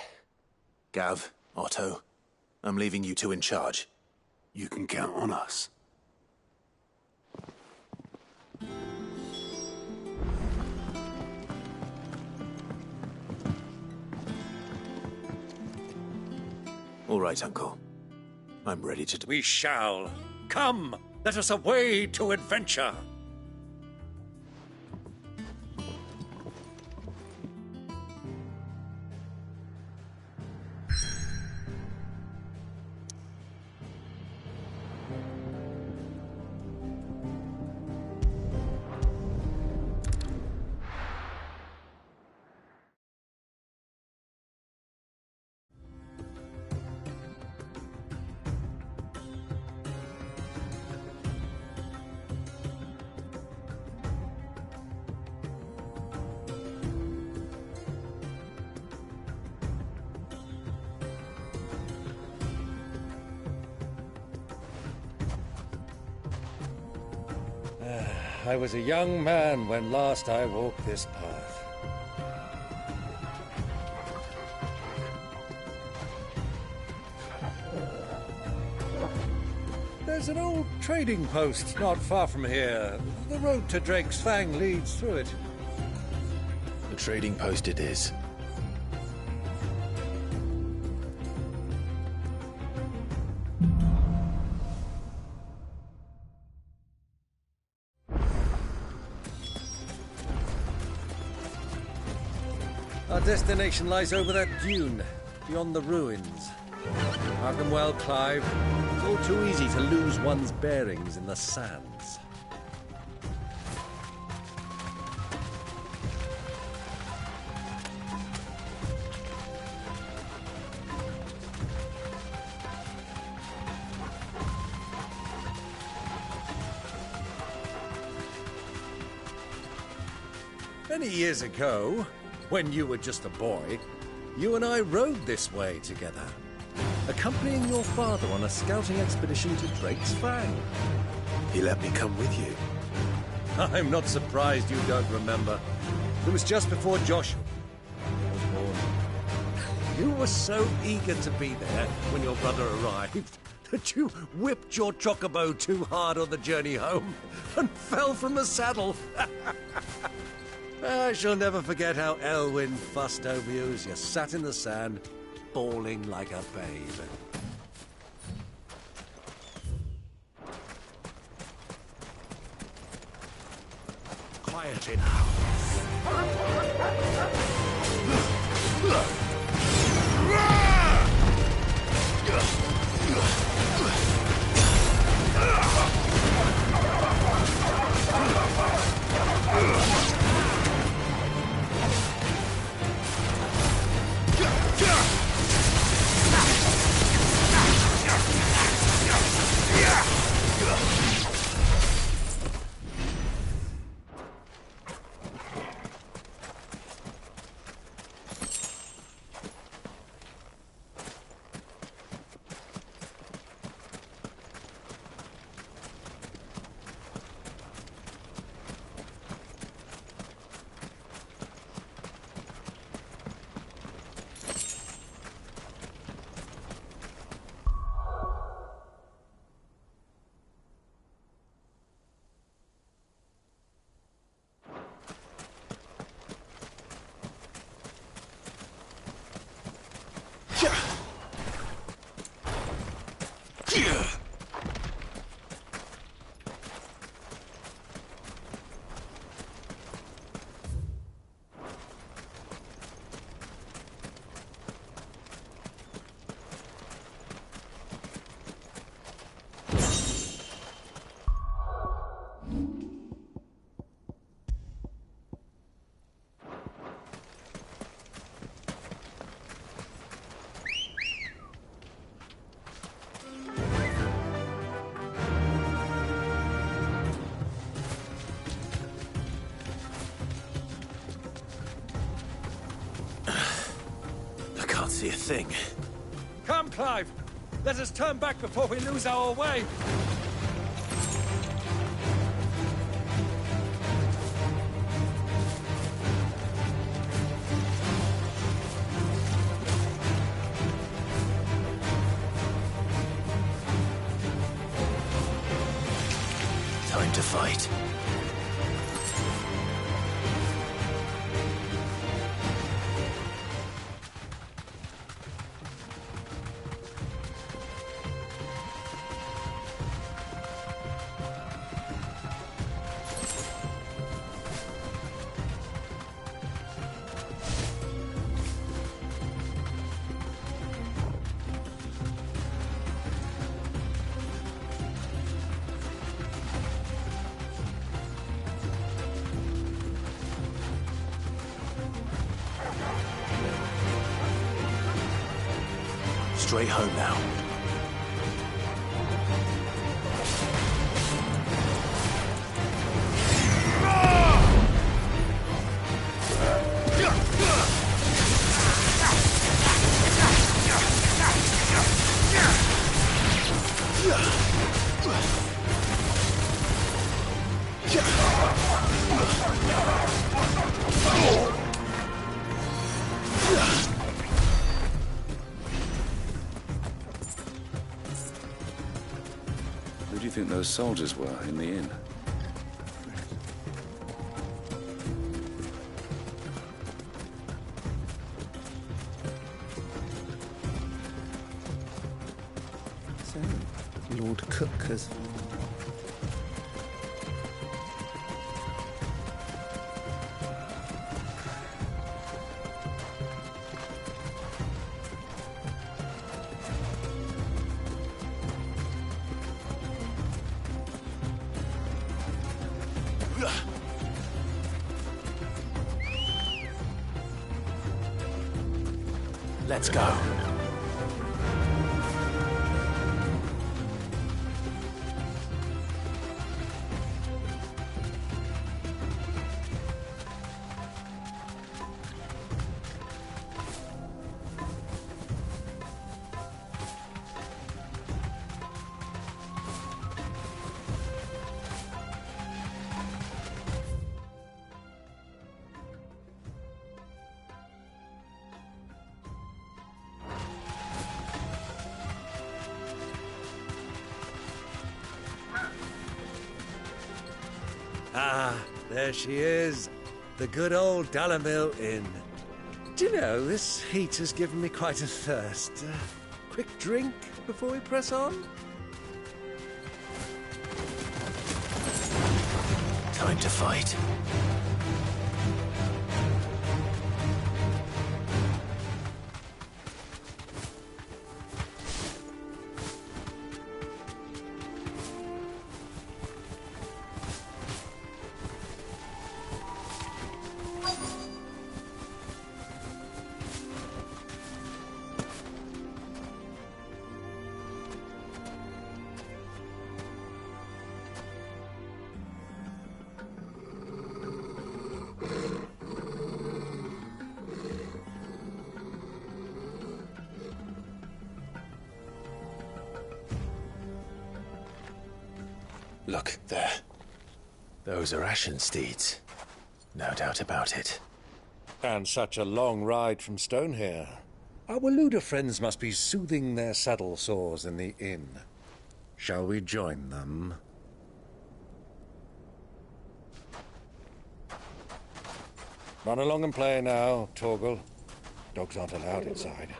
Gav, Otto, I'm leaving you two in charge. You can count on us. All right, Uncle. I'm ready to... We shall. Come, let us away to adventure. I was a young man when last I walked this path. There's an old trading post not far from here. The road to Drake's Fang leads through it. The trading post it is. Our destination lies over that dune, beyond the ruins. Mark them well, Clive. It's all too easy to lose one's bearings in the sands. Many years ago, when you were just a boy, you and I rode this way together, accompanying your father on a scouting expedition to Drake's Fang. He let me come with you. I'm not surprised you don't remember. It was just before Joshua was born. You were so eager to be there when your brother arrived that you whipped your chocobo too hard on the journey home and fell from the saddle. I shall never forget how Elwyn fussed over you as you sat in the sand, bawling like a babe. Quiet now. see a thing. Come, Clive! Let us turn back before we lose our way! Time to fight. Straight home now. Who do you think those soldiers were in the inn? So, Lord Cook has... Let's go. Ah, there she is. The good old Dalamil Inn. Do you know, this heat has given me quite a thirst. Quick drink before we press on? Time to fight. Look, there. Those are Ashen steeds. No doubt about it. And such a long ride from Stonehere. Our Waluda friends must be soothing their saddle sores in the inn. Shall we join them? Run along and play now, Torgal. Dogs aren't allowed inside.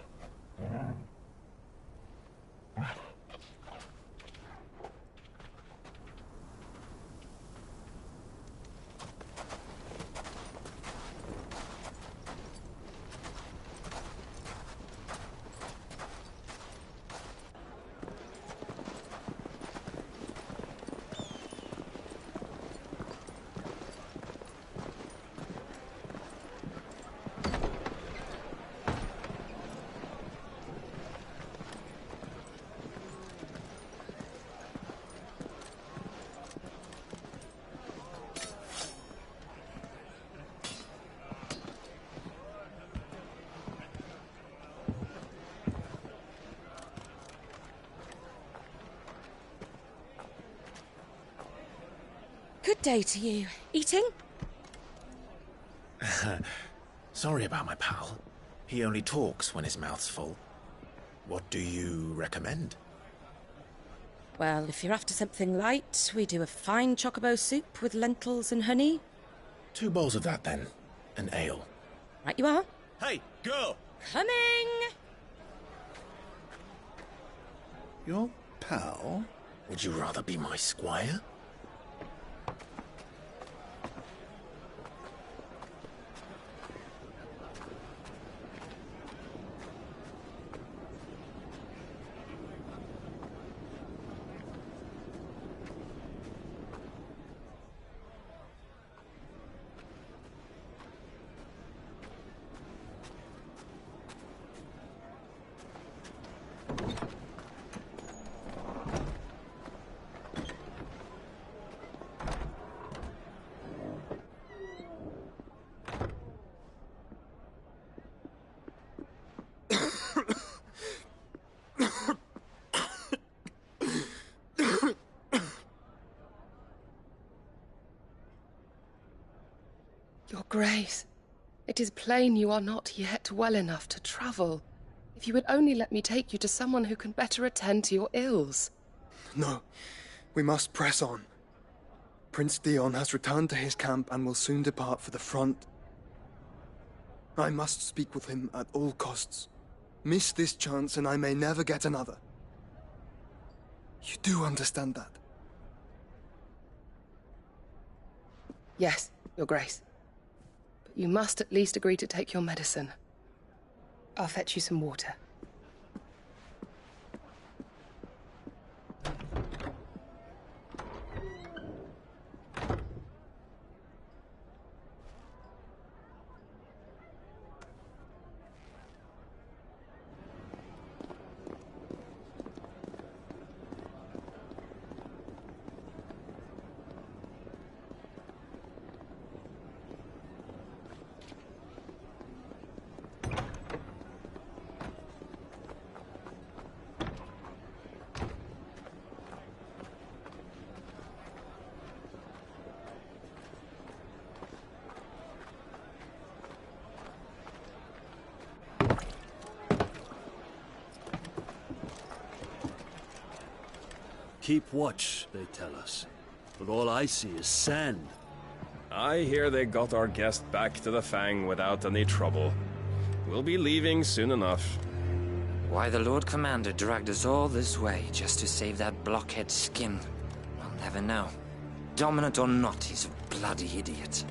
Good day to you. Eating? Sorry about my pal. He only talks when his mouth's full. What do you recommend? Well, if you're after something light, we do a fine chocobo soup with lentils and honey. 2 bowls of that, then. An ale. Right you are. Hey, girl! Coming! Your pal? Would you rather be my squire? Your Grace, it is plain you are not yet well enough to travel. If you would only let me take you to someone who can better attend to your ills. No, we must press on. Prince Theon has returned to his camp and will soon depart for the front. I must speak with him at all costs. Miss this chance and I may never get another. You do understand that? Yes, Your Grace. But you must at least agree to take your medicine. I'll fetch you some water. Keep watch, they tell us. But all I see is sand. I hear they got our guest back to the Fang without any trouble. We'll be leaving soon enough. Why the Lord Commander dragged us all this way just to save that blockhead skin, we'll never know. Dominant or not, he's a bloody idiot.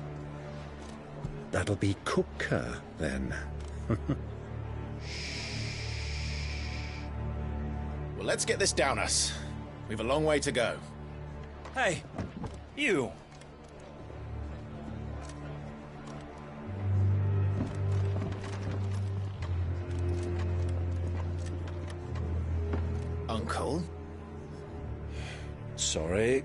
That'll be Cooker, then. Well, let's get this down us. We've a long way to go. Hey, you! Uncle? Sorry.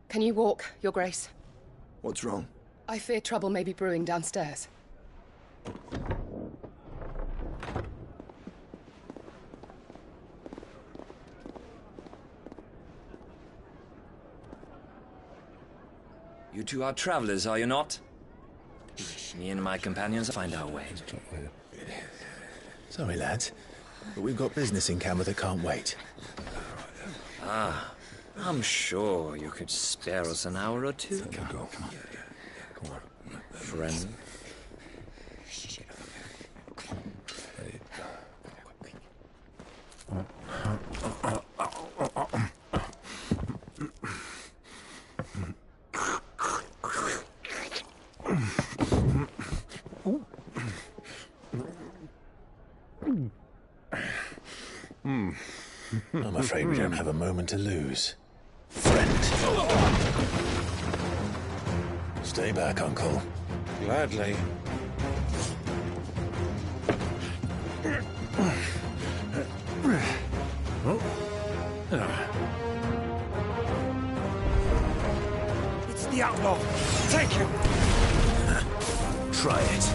Can you walk, Your Grace? What's wrong? I fear trouble may be brewing downstairs. You two are travelers, are you not? Me and my companions find our way. Sorry, lads, but we've got business in camera that can't wait. Ah, I'm sure you could spare us an hour or two. Come on. Friend. I'm afraid we don't have a moment to lose. Friend. Stay back, Uncle. Gladly. It's the outlaw! Take him! Try it.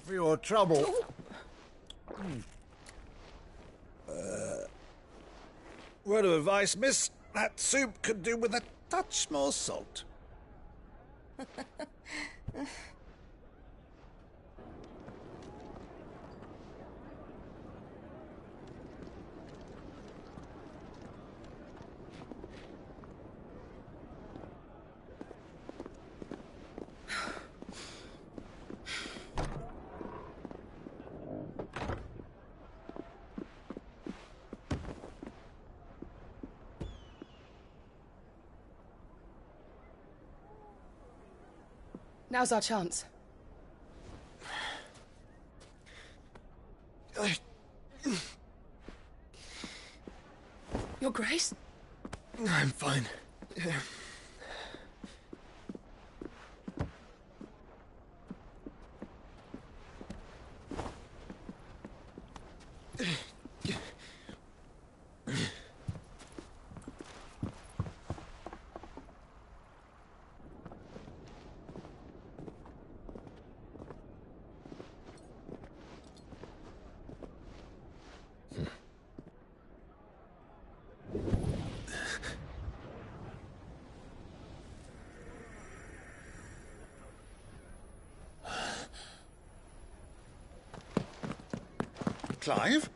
For your trouble. Word of advice, miss. That soup could do with a touch more salt. Now's our chance. Your Grace? I'm fine. Clive?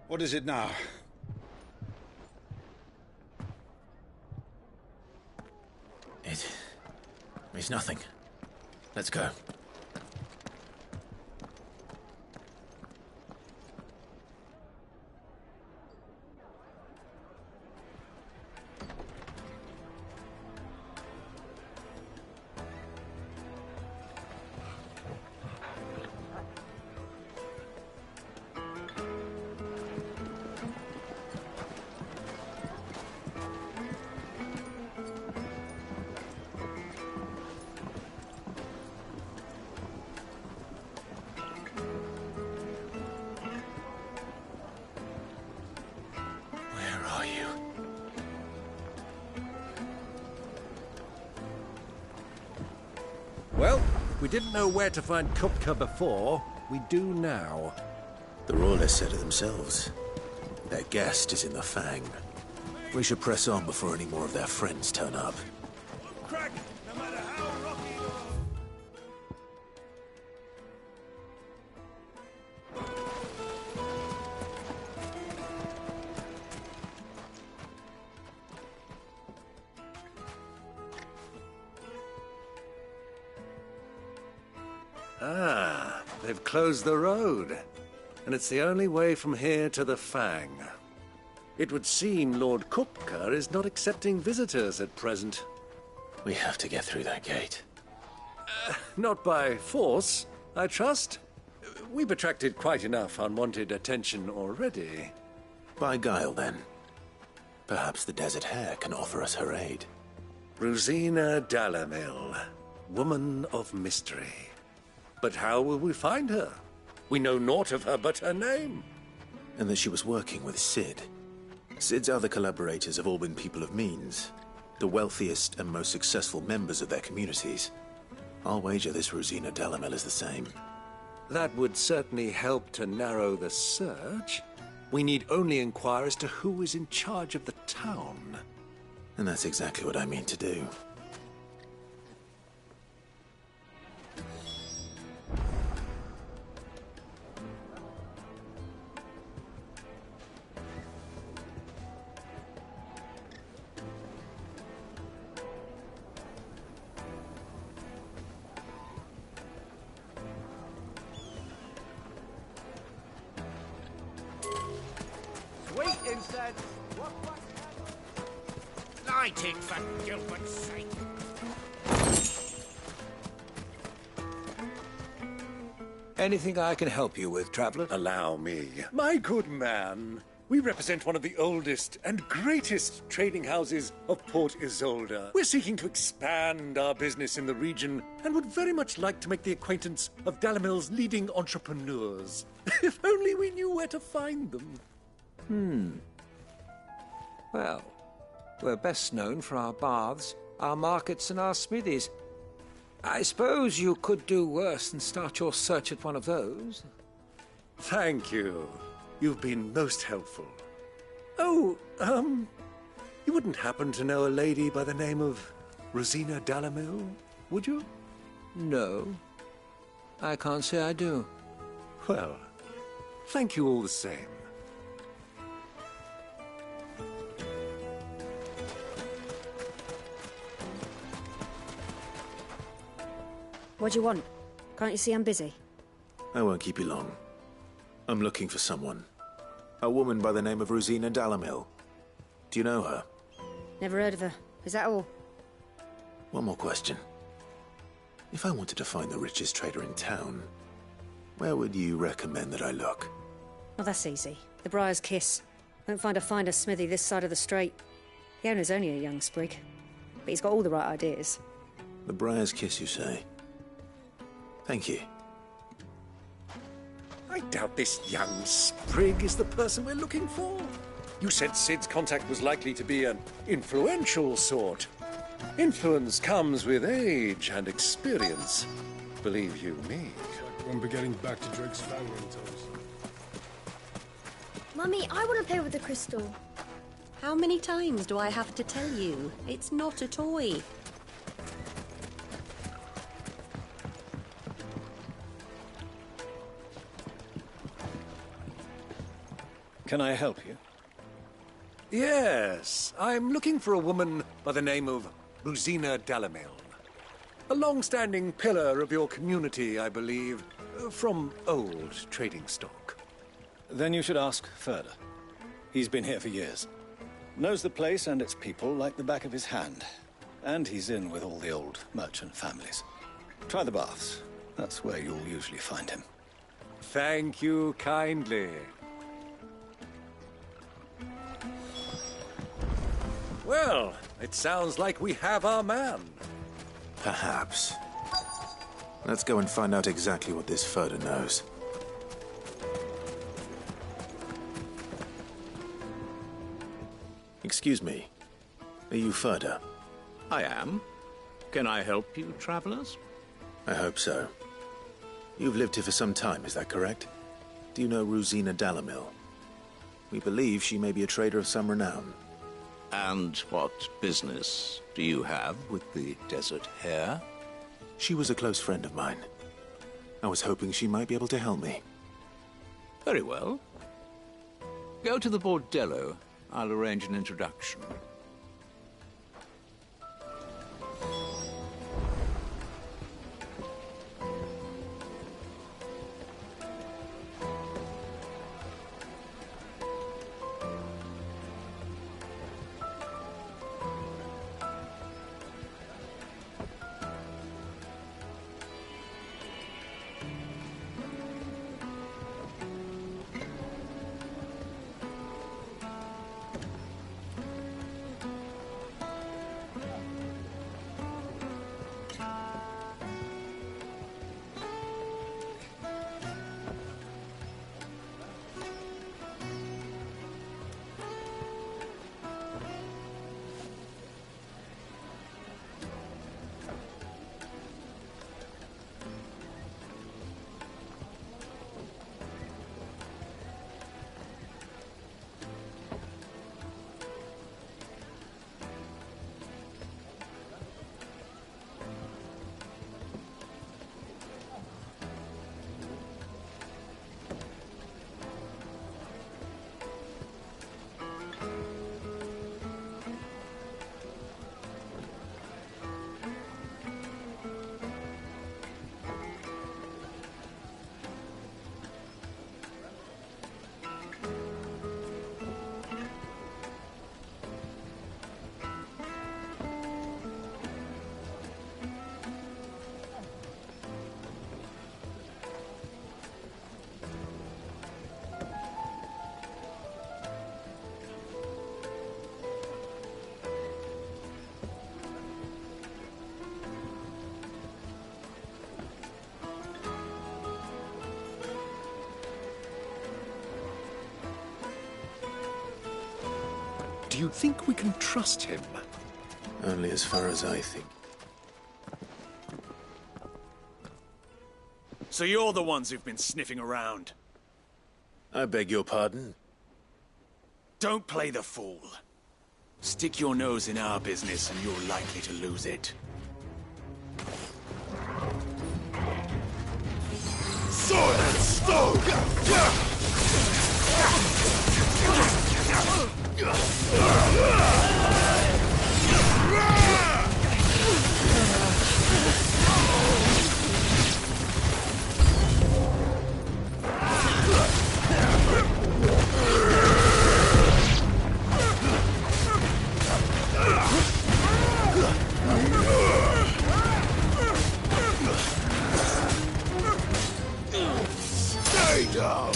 What is it now? It's nothing. Let's go. Well, we didn't know where to find Kupka before. We do now. The Royalists said it themselves. Their guest is in the Fang. We should press on before any more of their friends turn up. Ah, they've closed the road. And it's the only way from here to the Fang. It would seem Lord Kupka is not accepting visitors at present. We have to get through that gate. Not by force, I trust. We've attracted quite enough unwanted attention already. By guile, then. Perhaps the Desert Hare can offer us her aid. Rosina Dalamil, woman of mystery. But how will we find her? We know naught of her but her name. And that she was working with Sid. Sid's other collaborators have all been people of means, the wealthiest and most successful members of their communities. I'll wager this Rosina Delamel is the same. That would certainly help to narrow the search. We need only inquire as to who is in charge of the town. And that's exactly what I mean to do. Sweet incense! Light it for Gilbert's sake! Anything I can help you with, traveler? Allow me. My good man, we represent one of the oldest and greatest trading houses of Port Isolde. We're seeking to expand our business in the region and would very much like to make the acquaintance of Dalamel's leading entrepreneurs. If only we knew where to find them. Well, we're best known for our baths, our markets, and our smithies. I suppose you could do worse than start your search at one of those. Thank you. You've been most helpful. Oh, you wouldn't happen to know a lady by the name of Rosina Delamel, would you? No. I can't say I do. Well, thank you all the same. What do you want? Can't you see I'm busy? I won't keep you long. I'm looking for someone. A woman by the name of Rosina Delamel. Do you know her? Never heard of her. Is that all? One more question. If I wanted to find the richest trader in town, where would you recommend that I look? Oh, that's easy. The Briar's Kiss. Won't find a finer smithy this side of the strait. The owner's only a young sprig, but he's got all the right ideas. The Briar's Kiss, you say? Thank you. I doubt this young sprig is the person we're looking for. You said Sid's contact was likely to be an influential sort. Influence comes with age and experience. Believe you me. Won't be getting back to Drake's Fang rentals. Mummy, I want to play with the crystal. How many times do I have to tell you? It's not a toy. Can I help you? Yes, I'm looking for a woman by the name of Rosina Delamel. A long-standing pillar of your community, I believe, from old trading stock. Then you should ask Furder. He's been here for years. Knows the place and its people like the back of his hand. And he's in with all the old merchant families. Try the baths. That's where you'll usually find him. Thank you kindly. Well, it sounds like we have our man. Perhaps. Let's go and find out exactly what this Furder knows. Excuse me. Are you Furder? I am. Can I help you, travelers? I hope so. You've lived here for some time, is that correct? Do you know Rosina Delamel? We believe she may be a trader of some renown. And what business do you have with the Desert Hare? She was a close friend of mine. I was hoping she might be able to help me. Very well. Go to the bordello. I'll arrange an introduction. Do you think we can trust him? Only as far as I think. So you're the ones who've been sniffing around? I beg your pardon? Don't play the fool. Stick your nose in our business and you're likely to lose it. Sword and stone! Stay down!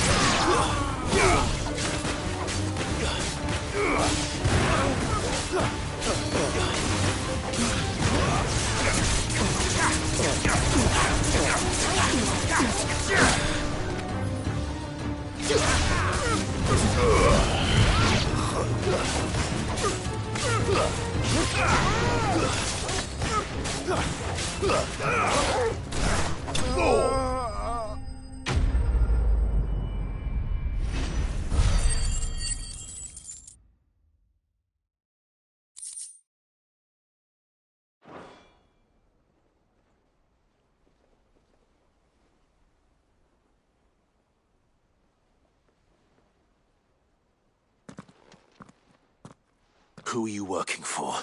Who are you working for?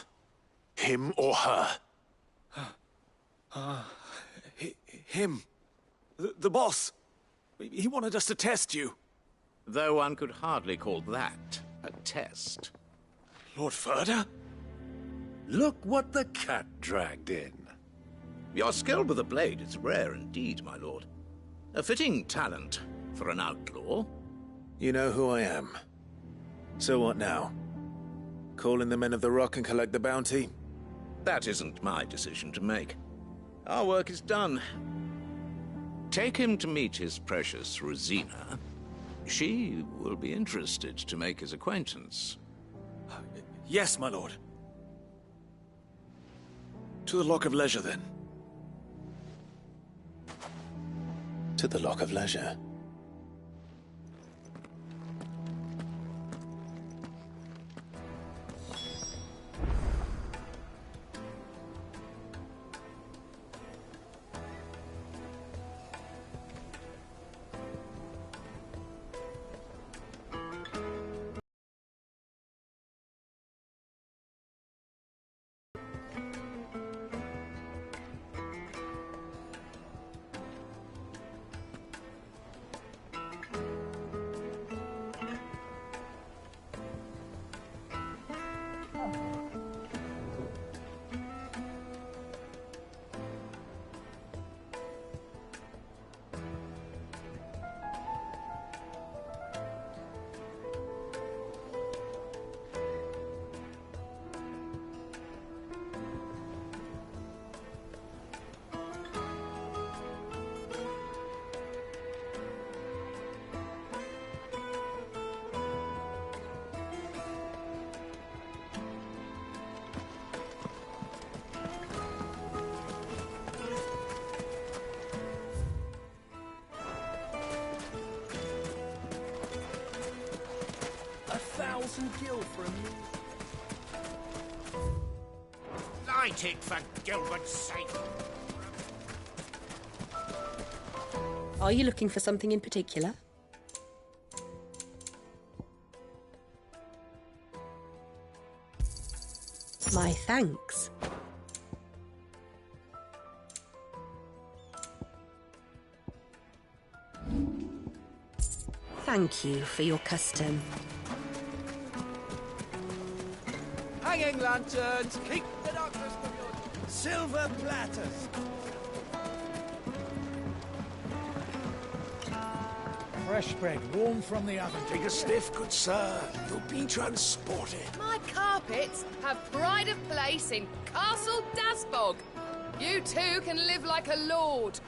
Him or her? Him. The boss. He wanted us to test you. Though one could hardly call that a test. Lord Furder? Look what the cat dragged in. Your skill with the blade is rare indeed, my lord. A fitting talent for an outlaw. You know who I am. So what now? Call in the men of the Rock and collect the bounty? That isn't my decision to make. Our work is done. Take him to meet his precious Rosina. She will be interested to make his acquaintance. Yes, my lord. To the Lock of Leisure, then. To the Lock of Leisure. Gil for a light it for Gilbert's sake. Are you looking for something in particular? My thanks. Thank you for your custom. Hanging lanterns, keep the darkness from your silver platters. Fresh bread, warm from the oven. Take a sniff, good sir. You'll be transported. My carpets have pride of place in Castle Dasbog. You too can live like a lord.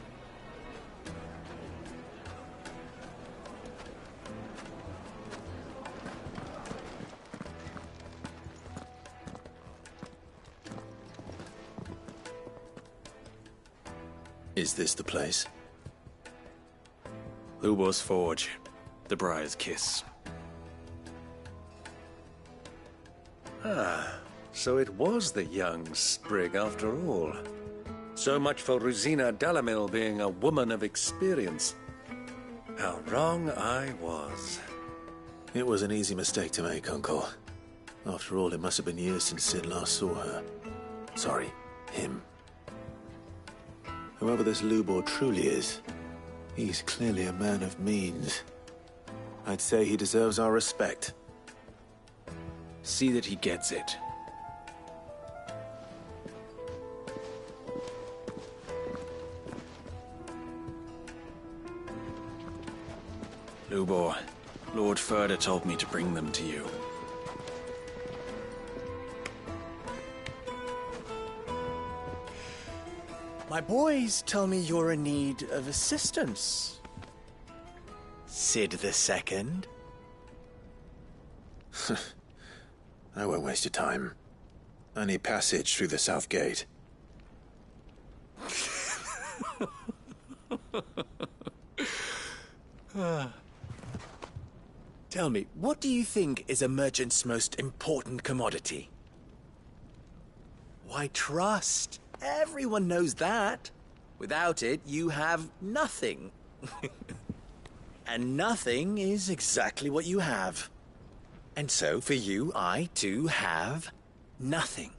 Is this the place? Lubor's Forge. The Briar's Kiss. Ah, so it was the young sprig after all. So much for Rosina Delamil being a woman of experience. How wrong I was. It was an easy mistake to make, Uncle. After all, it must have been years since Sid last saw her. Sorry, him. Whoever this Lubor truly is, he's clearly a man of means. I'd say he deserves our respect. See that he gets it. Lubor, Lord Furder told me to bring them to you. My boys tell me you're in need of assistance. Sid the Second. I won't waste your time. I need passage through the south gate. Tell me, what do you think is a merchant's most important commodity? Why, trust. Everyone knows that. Without it, you have nothing. And nothing is exactly what you have. And so, for you, I, too, have nothing.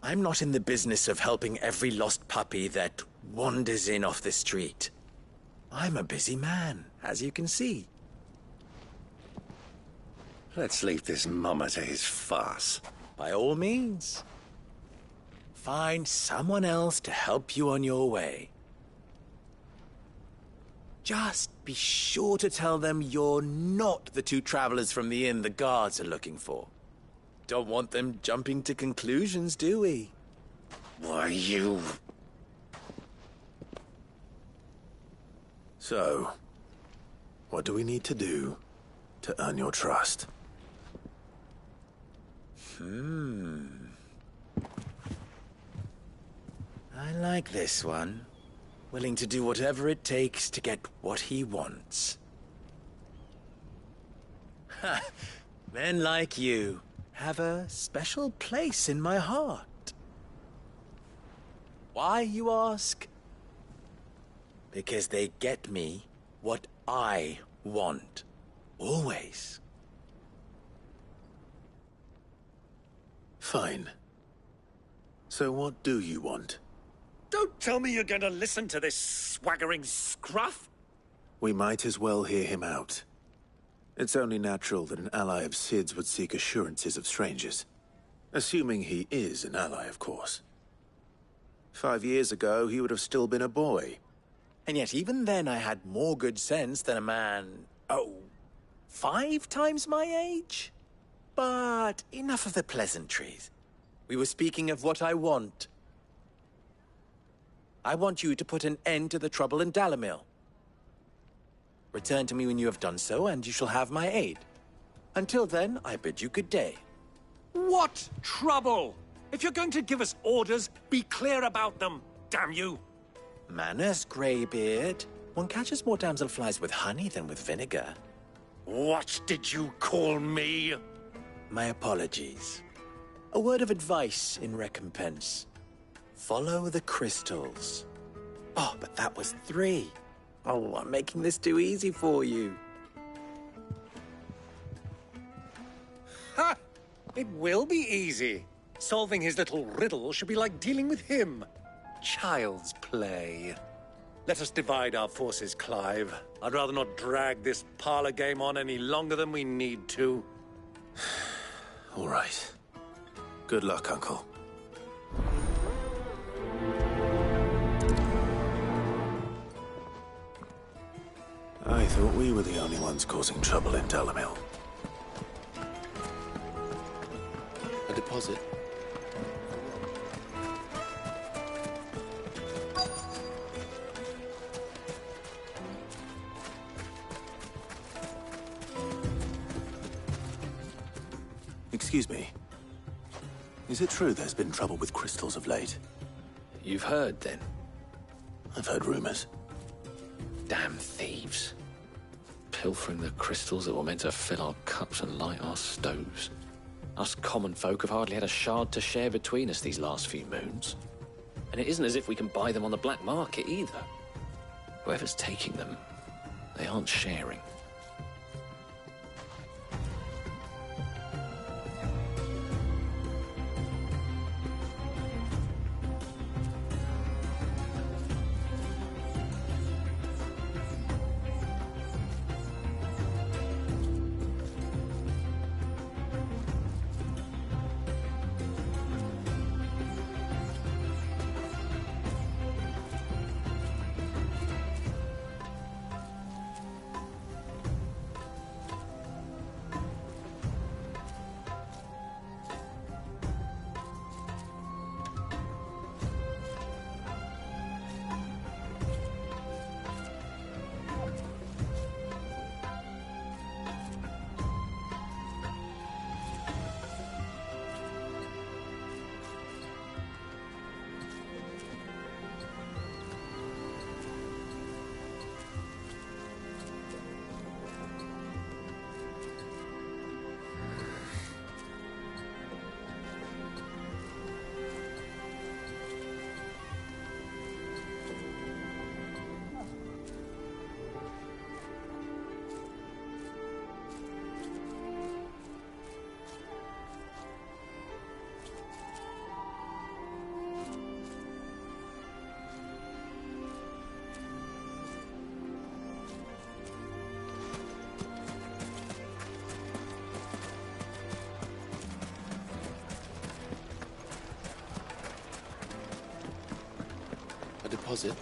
I'm not in the business of helping every lost puppy that wanders in off the street. I'm a busy man, as you can see. Let's leave this mummer to his farce. By all means. Find someone else to help you on your way. Just be sure to tell them you're not the two travelers from the inn the guards are looking for. Don't want them jumping to conclusions, do we? Why, you... So, what do we need to do to earn your trust? I like this one. Willing to do whatever it takes to get what he wants. Ha! Men like you have a special place in my heart. Why, you ask? Because they get me what I want. Always. Fine. So what do you want? Don't tell me you're going to listen to this swaggering scruff! We might as well hear him out. It's only natural that an ally of Sid's would seek assurances of strangers. Assuming he is an ally, of course. 5 years ago, he would have still been a boy. And yet even then I had more good sense than a man, 5 times my age? But enough of the pleasantries. We were speaking of what I want. I want you to put an end to the trouble in Dalamil. Return to me when you have done so, and you shall have my aid. Until then, I bid you good day. What trouble? If you're going to give us orders, be clear about them, damn you! Manners, Greybeard. One catches more damselflies with honey than with vinegar. What did you call me? My apologies. A word of advice in recompense. Follow the crystals. Oh, but that was 3. Oh, I'm making this too easy for you. Ha! It will be easy. Solving his little riddle should be like dealing with him. Child's play. Let us divide our forces, Clive. I'd rather not drag this parlor game on any longer than we need to. All right. Good luck, Uncle. I thought we were the only ones causing trouble in Dalamil. A deposit. Excuse me. Is it true there's been trouble with crystals of late? You've heard, then? I've heard rumors. Damn thieves. Pilfering the crystals that were meant to fill our cups and light our stoves. Us common folk have hardly had a shard to share between us these last few moons. And it isn't as if we can buy them on the black market either. Whoever's taking them, they aren't sharing. Deposit?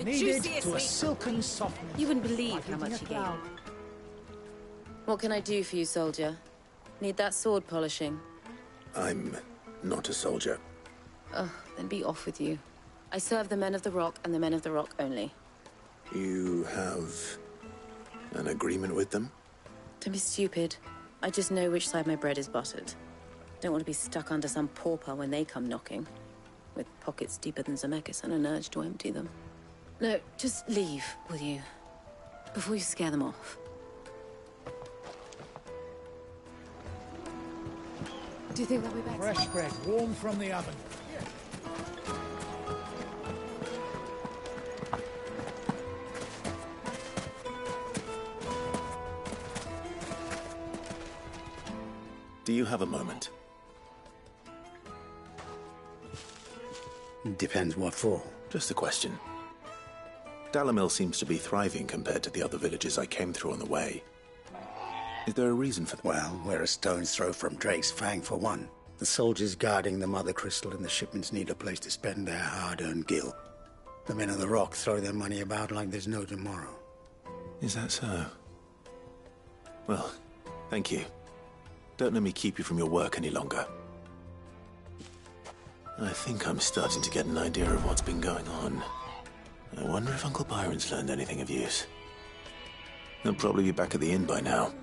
Needed to a silken softness. You wouldn't believe how much he gave. What can I do for you, soldier? Need that sword polishing? I'm not a soldier. Oh, then be off with you. I serve the men of the Rock and the men of the Rock only. You have an agreement with them? Don't be stupid. I just know which side my bread is buttered. Don't want to be stuck under some pauper when they come knocking. With pockets deeper than Zemeckis and an urge to empty them. No, just leave, will you? Before you scare them off. Do you think they'll be back? Fresh bread, warm from the oven. Do you have a moment? Depends what for. Just a question. Dalamil seems to be thriving compared to the other villages I came through on the way. Is there a reason for that? Well, we're a stone's throw from Drake's Fang, for one. The soldiers guarding the Mother Crystal and the shipments need a place to spend their hard-earned gil. The men of the Rock throw their money about like there's no tomorrow. Is that so? Well, thank you. Don't let me keep you from your work any longer. I think I'm starting to get an idea of what's been going on. I wonder if Uncle Byron's learned anything of use. He'll probably be back at the inn by now.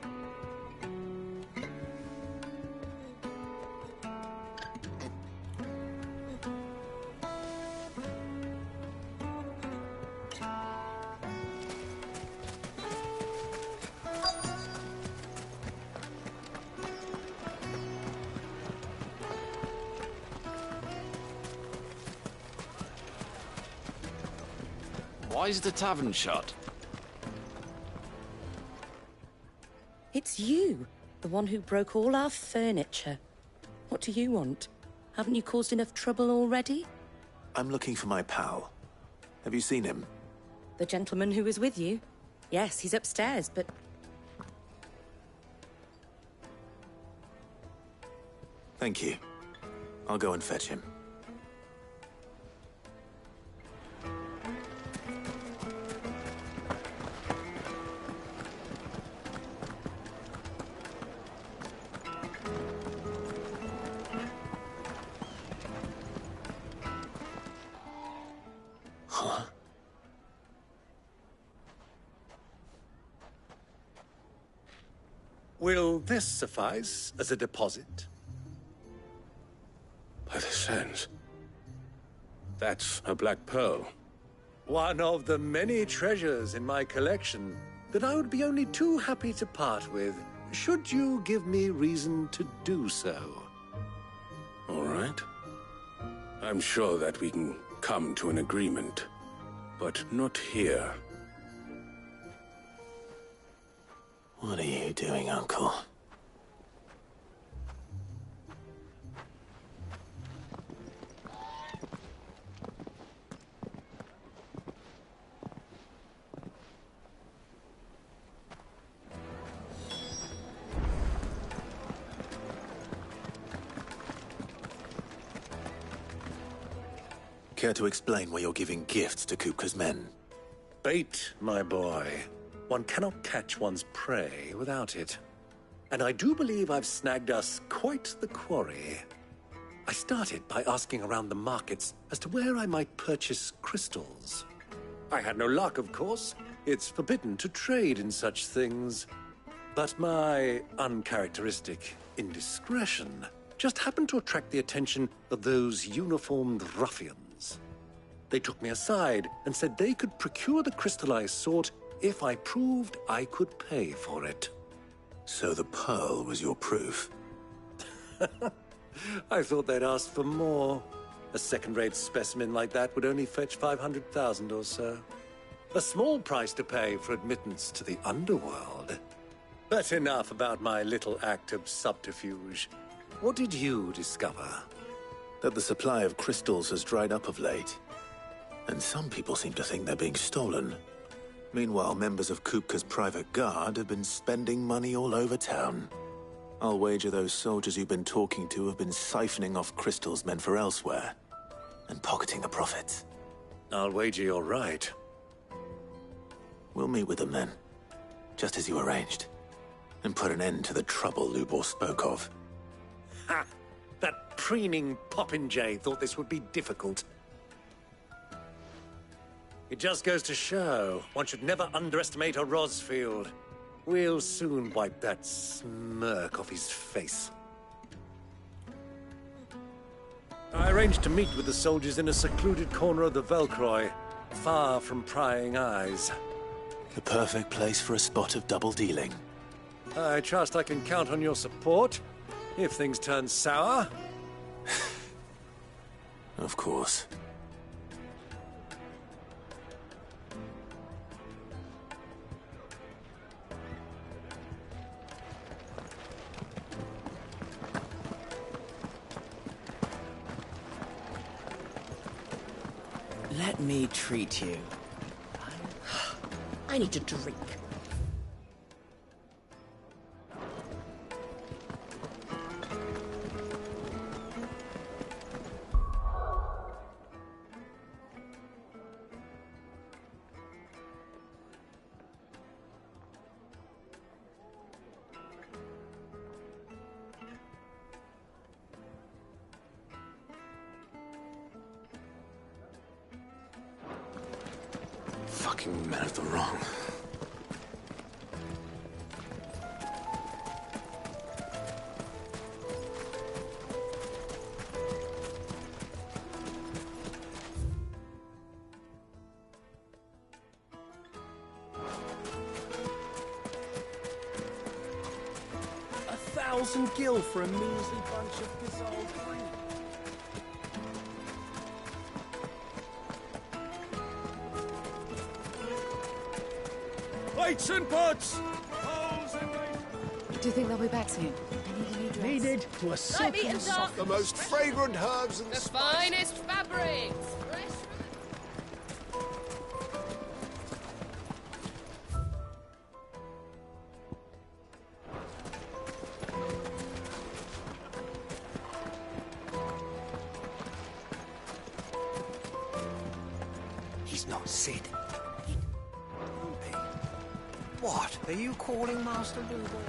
Why is the tavern shut? It's you, the one who broke all our furniture. What do you want? Haven't you caused enough trouble already? I'm looking for my pal. Have you seen him? The gentleman who was with you? Yes, he's upstairs, but... Thank you. I'll go and fetch him. Will this suffice as a deposit? By the sands. That's a black pearl. One of the many treasures in my collection that I would be only too happy to part with, should you give me reason to do so. All right. I'm sure that we can come to an agreement, but not here. What are you doing, Uncle? Care to explain why you're giving gifts to Kupka's men? Bait, my boy. One cannot catch one's prey without it. And I do believe I've snagged us quite the quarry. I started by asking around the markets as to where I might purchase crystals. I had no luck, of course. It's forbidden to trade in such things. But my uncharacteristic indiscretion just happened to attract the attention of those uniformed ruffians. They took me aside and said they could procure the crystal I sought if I proved I could pay for it. So the pearl was your proof? I thought they'd asked for more. A second-rate specimen like that would only fetch 500,000 or so. A small price to pay for admittance to the underworld. But enough about my little act of subterfuge. What did you discover? That the supply of crystals has dried up of late. And some people seem to think they're being stolen. Meanwhile, members of Kupka's private guard have been spending money all over town. I'll wager those soldiers you've been talking to have been siphoning off crystals meant for elsewhere, and pocketing the profits. I'll wager you're right. We'll meet with them then, just as you arranged, and put an end to the trouble Lubor spoke of. Ha! That preening popinjay thought this would be difficult. It just goes to show one should never underestimate a Rosfield. We'll soon wipe that smirk off his face. I arranged to meet with the soldiers in a secluded corner of the Velcroy, far from prying eyes. The perfect place for a spot of double dealing. I trust I can count on your support, if things turn sour. Of course. Let me treat you. I need to drink. Fucking men of the wrong. $1,000 gil for a measly bunch of dissolved fruit. Plates and pots! Do you think they'll be back soon? I need a new dress. Needed to a silken soft. The most fragrant herbs and The finest fabrics! He's not Sid. What are you calling Master Lubor?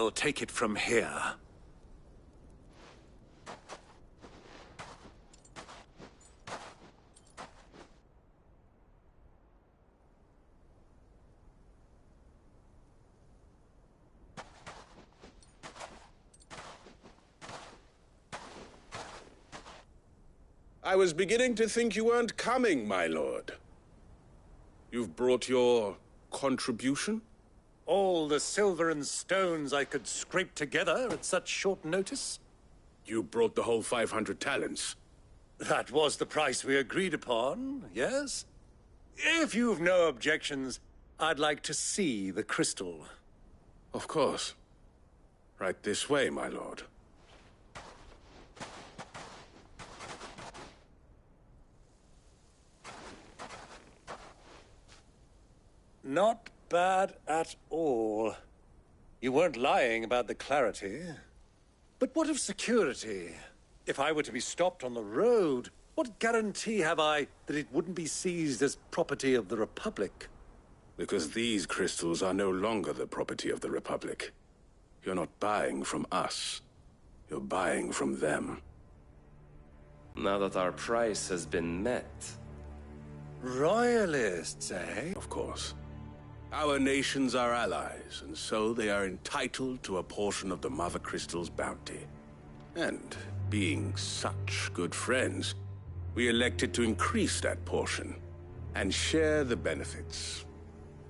I'll take it from here. I was beginning to think you weren't coming, my lord. You've brought your contribution? All the silver and stones I could scrape together at such short notice? You brought the whole 500 talents. That was the price we agreed upon, yes? If you've no objections, I'd like to see the crystal. Of course. Right this way, my lord. Not bad at all. You weren't lying about the clarity. But what of security? If I were to be stopped on the road, what guarantee have I that it wouldn't be seized as property of the Republic? Because these crystals are no longer the property of the Republic. You're not buying from us. You're buying from them. Now that our price has been met. Royalists, eh? Of course. Our nations are allies, and so they are entitled to a portion of the Mother Crystal's bounty. And, being such good friends, we elected to increase that portion and share the benefits.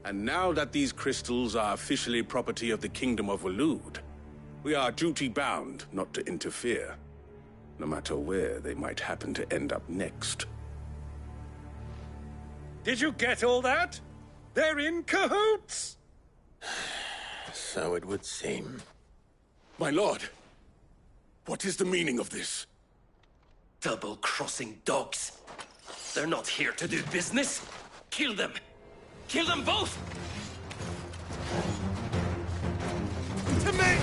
And now that these crystals are officially property of the Kingdom of Waloed, we are duty-bound not to interfere, no matter where they might happen to end up next. Did you get all that? They're in cahoots! So it would seem. My lord, what is the meaning of this? Double-crossing dogs. They're not here to do business. Kill them. Kill them both! To me!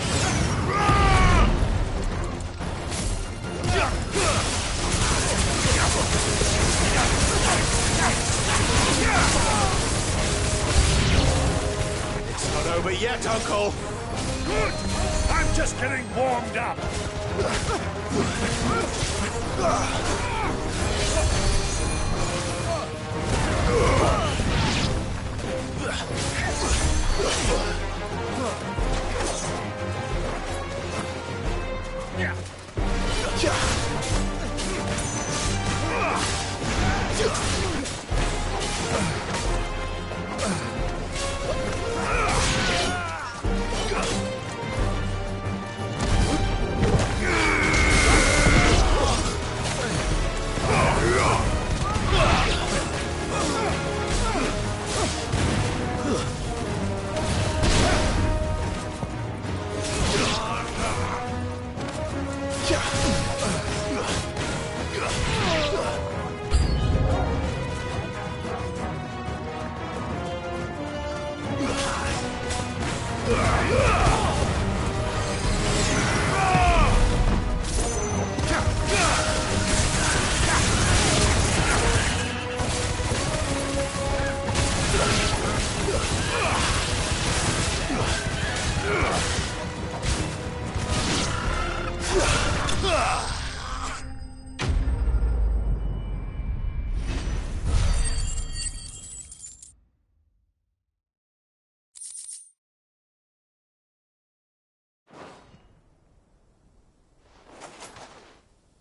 It's not over yet, Uncle. Good! I'm just getting warmed up.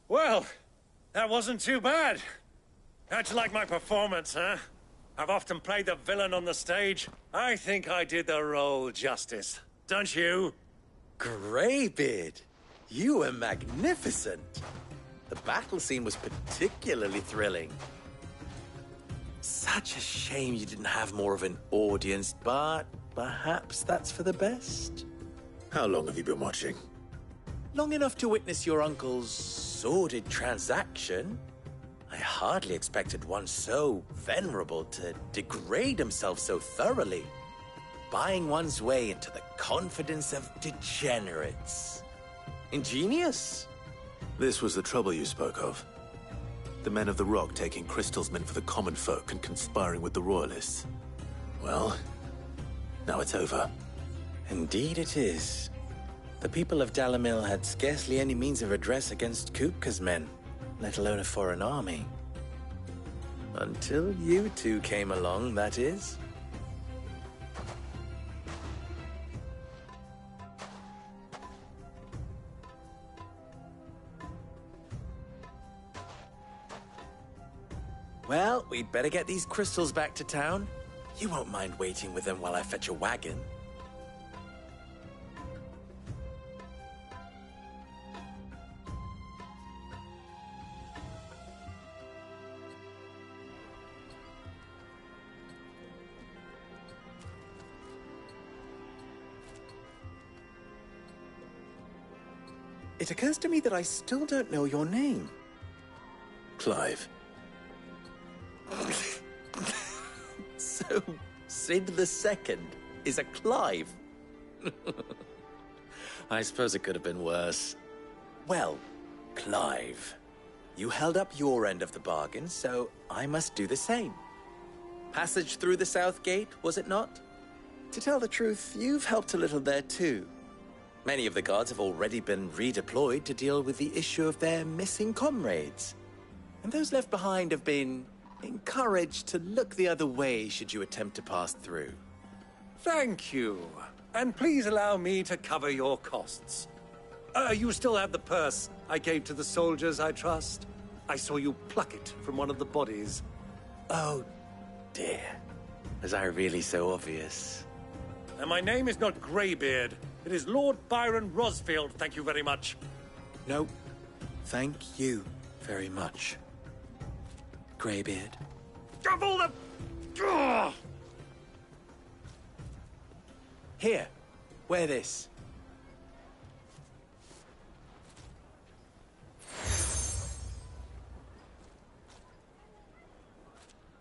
Well, that wasn't too bad. How'd you like my performance, huh? I've often played the villain on the stage. I think I did the role justice. Don't you? Greybeard, you were magnificent. The battle scene was particularly thrilling. Such a shame you didn't have more of an audience, but perhaps that's for the best. How long have you been watching? Long enough to witness your uncle's sordid transaction. I hardly expected one so venerable to degrade himself so thoroughly, buying one's way into the confidence of degenerates. Ingenious. This was the trouble you spoke of. The men of the Rock taking crystals meant for the common folk and conspiring with the Royalists. Well, now it's over. Indeed it is. The people of Dalamil had scarcely any means of redress against Kupka's men, let alone a foreign army. Until you two came along, that is. Well, we'd better get these crystals back to town. You won't mind waiting with them while I fetch a wagon. It occurs to me that I still don't know your name. Clive. So, Sid the Second is a Clive? I suppose it could have been worse. Well, Clive, you held up your end of the bargain, so I must do the same. Passage through the South Gate, was it not? To tell the truth, you've helped a little there too. Many of the guards have already been redeployed to deal with the issue of their missing comrades. And those left behind have been encouraged to look the other way should you attempt to pass through. Thank you. And please allow me to cover your costs. You still have the purse I gave to the soldiers, I trust? I saw you pluck it from one of the bodies. Oh, dear. Was I really so obvious? And my name is not Greybeard. It is Lord Byron Rosfield, thank you very much. No, thank you very much, Greybeard. Of all the... Ugh! Here, wear this.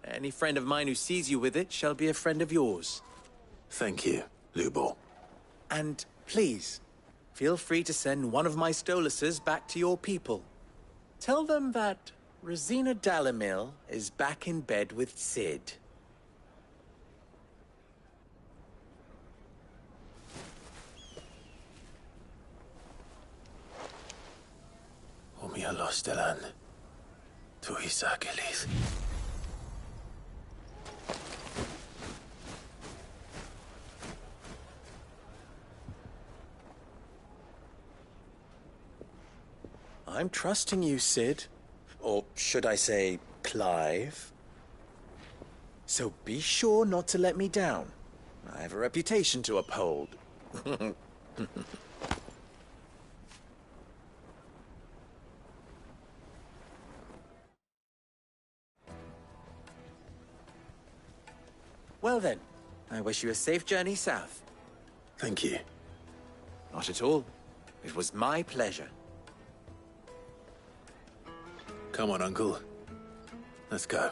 Any friend of mine who sees you with it shall be a friend of yours. Thank you, Lubor. And please, feel free to send one of my Stoluses back to your people. Tell them that Rosina Dalamil is back in bed with Sid. Omia los delan. Tu isakelis. I'm trusting you, Sid. Or should I say, Clive? So be sure not to let me down. I have a reputation to uphold. Well then, I wish you a safe journey south. Thank you. Not at all. It was my pleasure. Come on, Uncle. Let's go.